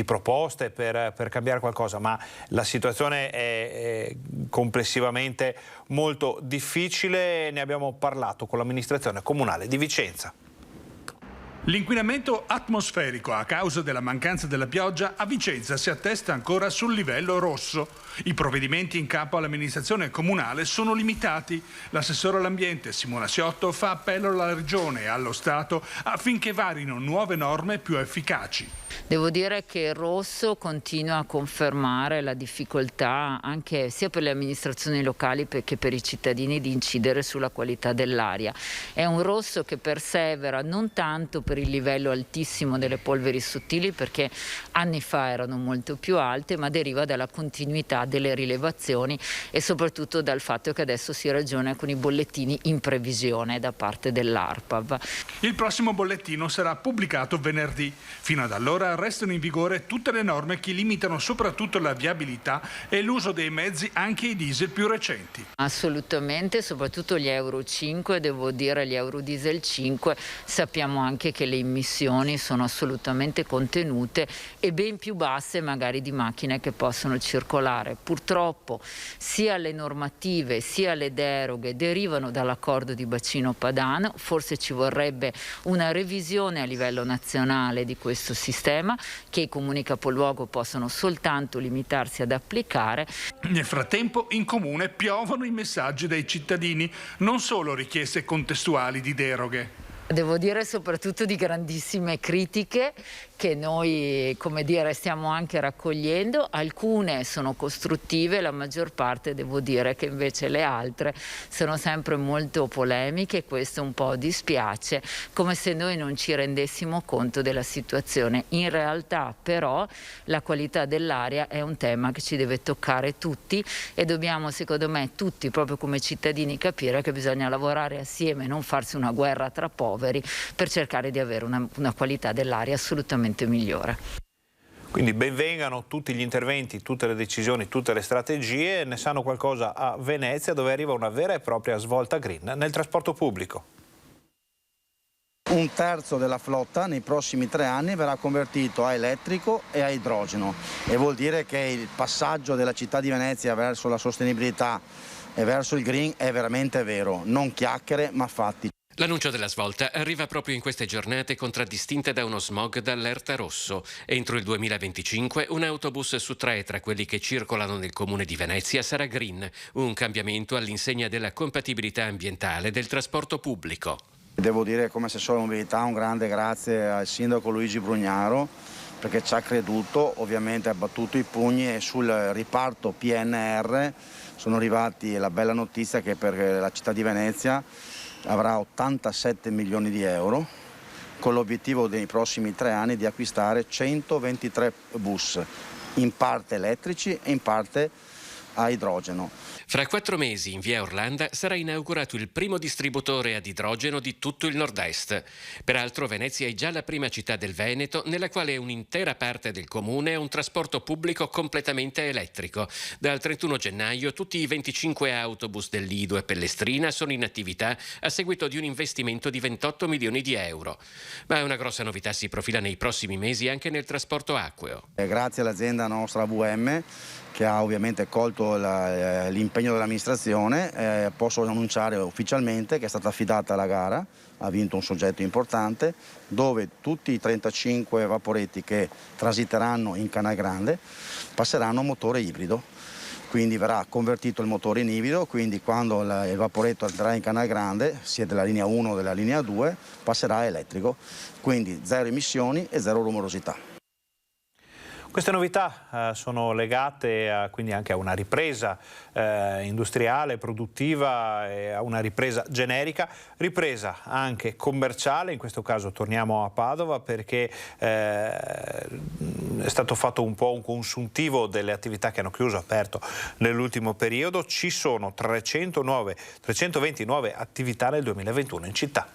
proposte per cambiare qualcosa, ma la situazione è complessivamente molto difficile. Ne abbiamo parlato con l'amministrazione comunale di Vicenza. L'inquinamento atmosferico a causa della mancanza della pioggia a Vicenza si attesta ancora sul livello rosso. I provvedimenti in capo all'amministrazione comunale sono limitati. L'assessore all'ambiente Simona Siotto fa appello alla Regione e allo Stato affinché varino nuove norme più efficaci. Devo dire che il rosso continua a confermare la difficoltà anche sia per le amministrazioni locali che per i cittadini di incidere sulla qualità dell'aria. È un rosso che persevera non tanto per il livello altissimo delle polveri sottili, perché anni fa erano molto più alte, ma deriva dalla continuità delle rilevazioni e soprattutto dal fatto che adesso si ragiona con i bollettini in previsione da parte dell'ARPAV. Il prossimo bollettino sarà pubblicato venerdì. Fino ad allora restano in vigore tutte le norme che limitano soprattutto la viabilità e l'uso dei mezzi, anche i diesel più recenti. Assolutamente, soprattutto gli Euro 5, devo dire gli Euro Diesel 5, sappiamo anche che le immissioni sono assolutamente contenute e ben più basse magari di macchine che possono circolare. Purtroppo sia le normative sia le deroghe derivano dall'accordo di bacino padano, forse ci vorrebbe una revisione a livello nazionale di questo sistema che i comuni capoluogo possono soltanto limitarsi ad applicare. Nel frattempo in comune piovono i messaggi dai cittadini, non solo richieste contestuali di deroghe. Devo dire soprattutto di grandissime critiche che noi, come dire, stiamo anche raccogliendo. Alcune sono costruttive, la maggior parte devo dire che invece le altre sono sempre molto polemiche, questo un po' dispiace, come se noi non ci rendessimo conto della situazione. In realtà però la qualità dell'aria è un tema che ci deve toccare tutti e dobbiamo, secondo me, tutti proprio come cittadini capire che bisogna lavorare assieme, non farsi una guerra tra poveri per cercare di avere una qualità dell'aria assolutamente migliore. Quindi benvengano tutti gli interventi, tutte le decisioni, tutte le strategie. Ne sanno qualcosa a Venezia, dove arriva una vera e propria svolta green nel trasporto pubblico. Un terzo della flotta nei prossimi 3 anni verrà convertito a elettrico e a idrogeno, e vuol dire che il passaggio della città di Venezia verso la sostenibilità e verso il green è veramente vero, non chiacchiere ma fatti. L'annuncio della svolta arriva proprio in queste giornate contraddistinte da uno smog d'allerta rosso. Entro il 2025 un autobus su 3 tra quelli che circolano nel comune di Venezia sarà green, un cambiamento all'insegna della compatibilità ambientale del trasporto pubblico. Devo dire, come assessore mobilità, un grande grazie al sindaco Luigi Brugnaro, perché ci ha creduto, ovviamente ha battuto i pugni, e sul riparto PNR sono arrivati la bella notizia che per la città di Venezia avrà 87 milioni di euro, con l'obiettivo nei prossimi 3 anni di acquistare 123 bus, in parte elettrici e in parte a idrogeno. Fra 4 mesi in via Orlanda sarà inaugurato il primo distributore ad idrogeno di tutto il nord-est. Peraltro Venezia è già la prima città del Veneto nella quale un'intera parte del comune ha un trasporto pubblico completamente elettrico. Dal 31 gennaio tutti i 25 autobus del Lido e Pellestrina sono in attività a seguito di un investimento di 28 milioni di euro. Ma una grossa novità si profila nei prossimi mesi anche nel trasporto acqueo. Grazie all'azienda nostra VM, che ha ovviamente colto l'impegno dell'amministrazione, posso annunciare ufficialmente che è stata affidata la gara, ha vinto un soggetto importante, dove tutti i 35 vaporetti che transiteranno in Canal Grande passeranno a motore ibrido. Quindi verrà convertito il motore in ibrido, quindi quando il vaporetto entrerà in Canal Grande, sia della linea 1 o della linea 2, passerà a elettrico, quindi 0 emissioni e 0 rumorosità. Queste novità sono legate quindi anche a una ripresa industriale, produttiva, e a una ripresa generica, ripresa anche commerciale. In questo caso torniamo a Padova perché è stato fatto un po' un consuntivo delle attività che hanno chiuso, aperto nell'ultimo periodo. Ci sono 320 nuove attività nel 2021 in città.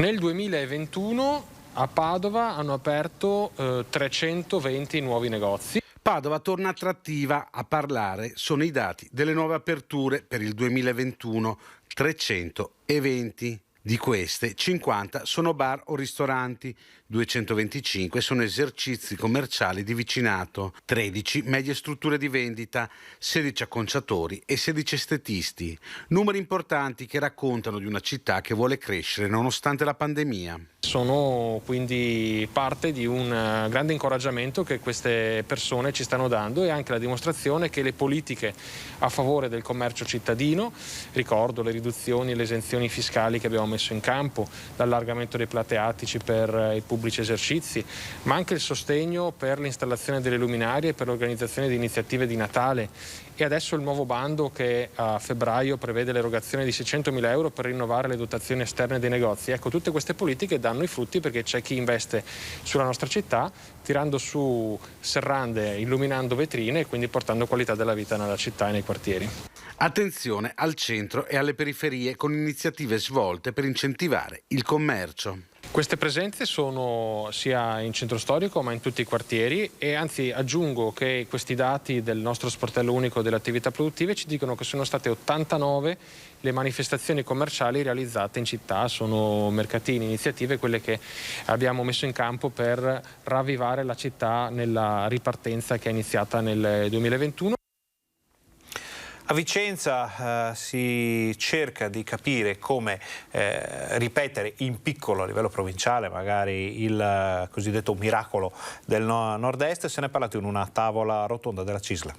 Nel 2021 a Padova hanno aperto 320 nuovi negozi. Padova torna attrattiva. A parlare sono i dati delle nuove aperture per il 2021, 320. Di queste 50 sono bar o ristoranti, 225 sono esercizi commerciali di vicinato, 13 medie strutture di vendita, 16 acconciatori e 16 estetisti. Numeri importanti che raccontano di una città che vuole crescere nonostante la pandemia. Sono quindi parte di un grande incoraggiamento che queste persone ci stanno dando, e anche la dimostrazione che le politiche a favore del commercio cittadino, ricordo le riduzioni e le esenzioni fiscali che abbiamo messo in campo, l'allargamento dei plateatici per i pubblici esercizi, ma anche il sostegno per l'installazione delle luminarie e per l'organizzazione di iniziative di Natale, e adesso il nuovo bando che a febbraio prevede l'erogazione di 600.000 euro per rinnovare le dotazioni esterne dei negozi. Ecco, tutte queste politiche danno i frutti, perché c'è chi investe sulla nostra città, tirando su serrande, illuminando vetrine e quindi portando qualità della vita nella città e nei quartieri. Attenzione al centro e alle periferie con iniziative svolte per incentivare il commercio. Queste presenze sono sia in centro storico ma in tutti i quartieri, e anzi aggiungo che questi dati del nostro sportello unico delle attività produttive ci dicono che sono state 89 le manifestazioni commerciali realizzate in città. Sono mercatini, iniziative, quelle che abbiamo messo in campo per ravvivare la città nella ripartenza che è iniziata nel 2021. A Vicenza si cerca di capire come ripetere in piccolo a livello provinciale magari il cosiddetto miracolo del nord-est. Se ne è parlato in una tavola rotonda della CISL.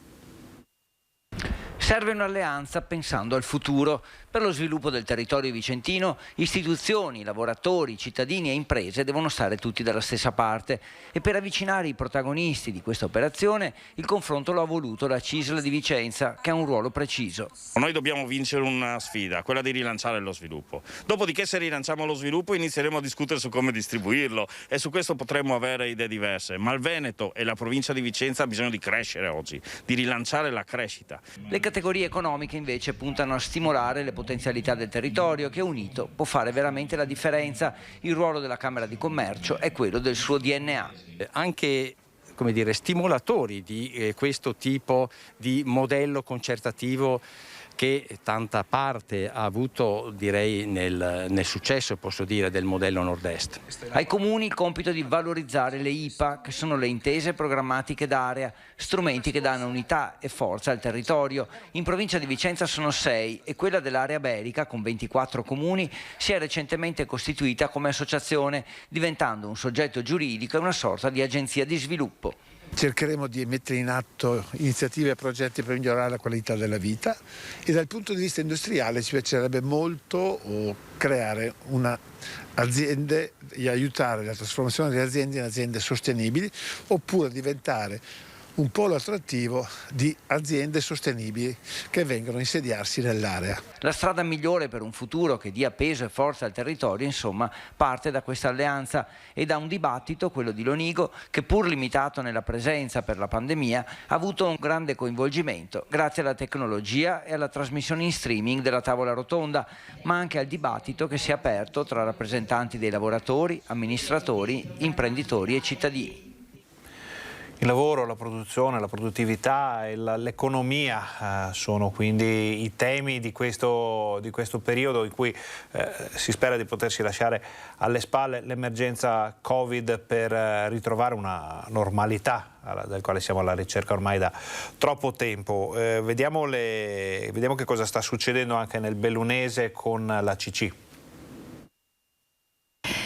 Serve un'alleanza pensando al futuro. Per lo sviluppo del territorio vicentino, istituzioni, lavoratori, cittadini e imprese devono stare tutti dalla stessa parte, e per avvicinare i protagonisti di questa operazione il confronto lo ha voluto la CISL di Vicenza, che ha un ruolo preciso. Noi dobbiamo vincere una sfida, quella di rilanciare lo sviluppo. Dopodiché, se rilanciamo lo sviluppo, inizieremo a discutere su come distribuirlo, e su questo potremmo avere idee diverse, ma il Veneto e la provincia di Vicenza hanno bisogno di crescere oggi, di rilanciare la crescita. Le categorie economiche invece puntano a stimolare le potenzialità del territorio, che unito può fare veramente la differenza. Il ruolo della Camera di Commercio è quello del suo DNA. Anche stimolatori di questo tipo di modello concertativo che tanta parte ha avuto, direi, nel successo, posso dire, del modello nord-est. Ai comuni il compito di valorizzare le IPA, che sono le intese programmatiche d'area, strumenti che danno unità e forza al territorio. In provincia di Vicenza sono 6 e quella dell'area berica, con 24 comuni, si è recentemente costituita come associazione, diventando un soggetto giuridico e una sorta di agenzia di sviluppo. Cercheremo di mettere in atto iniziative e progetti per migliorare la qualità della vita, e dal punto di vista industriale ci piacerebbe molto creare aziende e aiutare la trasformazione delle aziende in aziende sostenibili, oppure diventare un polo attrattivo di aziende sostenibili che vengono a insediarsi nell'area. La strada migliore per un futuro che dia peso e forza al territorio, insomma, parte da questa alleanza e da un dibattito, quello di Lonigo, che pur limitato nella presenza per la pandemia ha avuto un grande coinvolgimento grazie alla tecnologia e alla trasmissione in streaming della tavola rotonda, ma anche al dibattito che si è aperto tra rappresentanti dei lavoratori, amministratori, imprenditori e cittadini. Il lavoro, la produzione, la produttività e l'economia sono quindi i temi di questo periodo in cui si spera di potersi lasciare alle spalle l'emergenza Covid per ritrovare una normalità del quale siamo alla ricerca ormai da troppo tempo. Vediamo che cosa sta succedendo anche nel bellunese con la CC.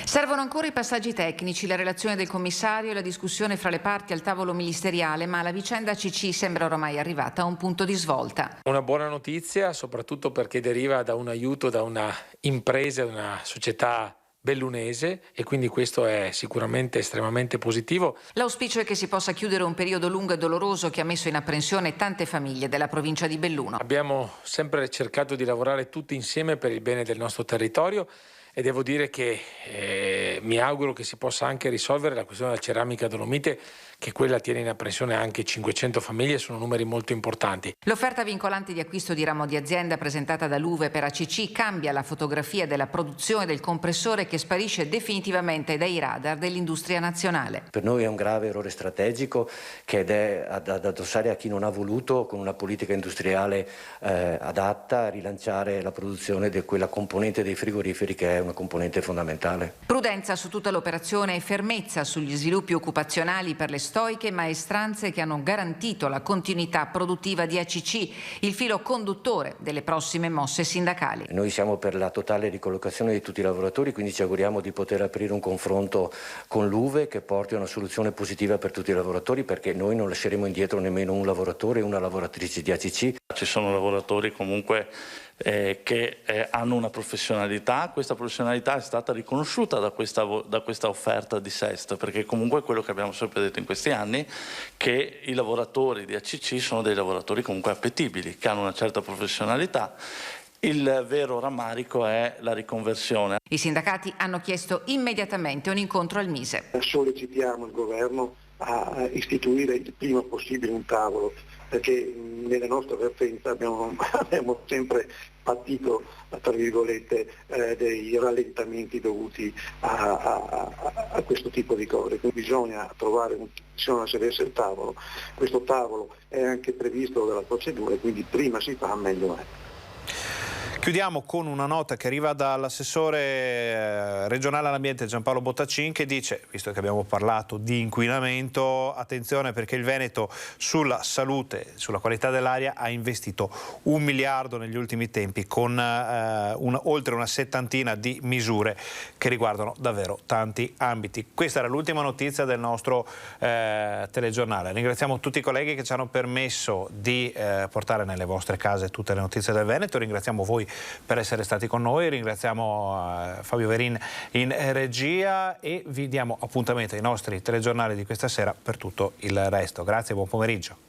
Servono ancora i passaggi tecnici, la relazione del commissario e la discussione fra le parti al tavolo ministeriale, ma la vicenda CC sembra oramai arrivata a un punto di svolta. Una buona notizia, soprattutto perché deriva da un aiuto da una impresa, da una società bellunese, e quindi questo è sicuramente estremamente positivo. L'auspicio è che si possa chiudere un periodo lungo e doloroso che ha messo in apprensione tante famiglie della provincia di Belluno. Abbiamo sempre cercato di lavorare tutti insieme per il bene del nostro territorio, e devo dire che mi auguro che si possa anche risolvere la questione della ceramica dolomite, che quella tiene in apprensione anche 500 famiglie, sono numeri molto importanti. L'offerta vincolante di acquisto di ramo di azienda presentata da Luve per ACC cambia la fotografia della produzione del compressore, che sparisce definitivamente dai radar dell'industria nazionale. Per noi è un grave errore strategico che è ad addossare a chi non ha voluto, con una politica industriale adatta, rilanciare la produzione di quella componente dei frigoriferi che è una componente fondamentale. Prudenza su tutta l'operazione e fermezza sugli sviluppi occupazionali per le stoiche maestranze che hanno garantito la continuità produttiva di ACC, il filo conduttore delle prossime mosse sindacali. Noi siamo per la totale ricollocazione di tutti i lavoratori, quindi ci auguriamo di poter aprire un confronto con l'UVE che porti a una soluzione positiva per tutti i lavoratori, perché noi non lasceremo indietro nemmeno un lavoratore e una lavoratrice di ACC. Ci sono lavoratori comunque che hanno una professionalità. Questa professionalità è stata riconosciuta da questa offerta di SEST, perché comunque è quello che abbiamo sempre detto in questi anni, che i lavoratori di ACC sono dei lavoratori comunque appetibili, che hanno una certa professionalità. Il vero rammarico è la riconversione. I sindacati hanno chiesto immediatamente un incontro al Mise. Sollecitiamo il governo a istituire il prima possibile un tavolo, perché nella nostra vertenza abbiamo sempre patito, tra virgolette, dei rallentamenti dovuti a questo tipo di cose. Quindi bisogna trovare bisogna sedersi al tavolo. Questo tavolo è anche previsto dalla procedura, quindi prima si fa meglio è. Chiudiamo con una nota che arriva dall'assessore regionale all'ambiente Giampaolo Bottacin, che dice, visto che abbiamo parlato di inquinamento, attenzione perché il Veneto sulla salute, sulla qualità dell'aria ha investito 1 miliardo negli ultimi tempi con oltre una settantina di misure che riguardano davvero tanti ambiti. Questa era l'ultima notizia del nostro telegiornale. Ringraziamo tutti i colleghi che ci hanno permesso di portare nelle vostre case tutte le notizie del Veneto. Ringraziamo voi per essere stati con noi, ringraziamo Fabio Verin in regia e vi diamo appuntamento ai nostri telegiornali di questa sera per tutto il resto. Grazie e buon pomeriggio.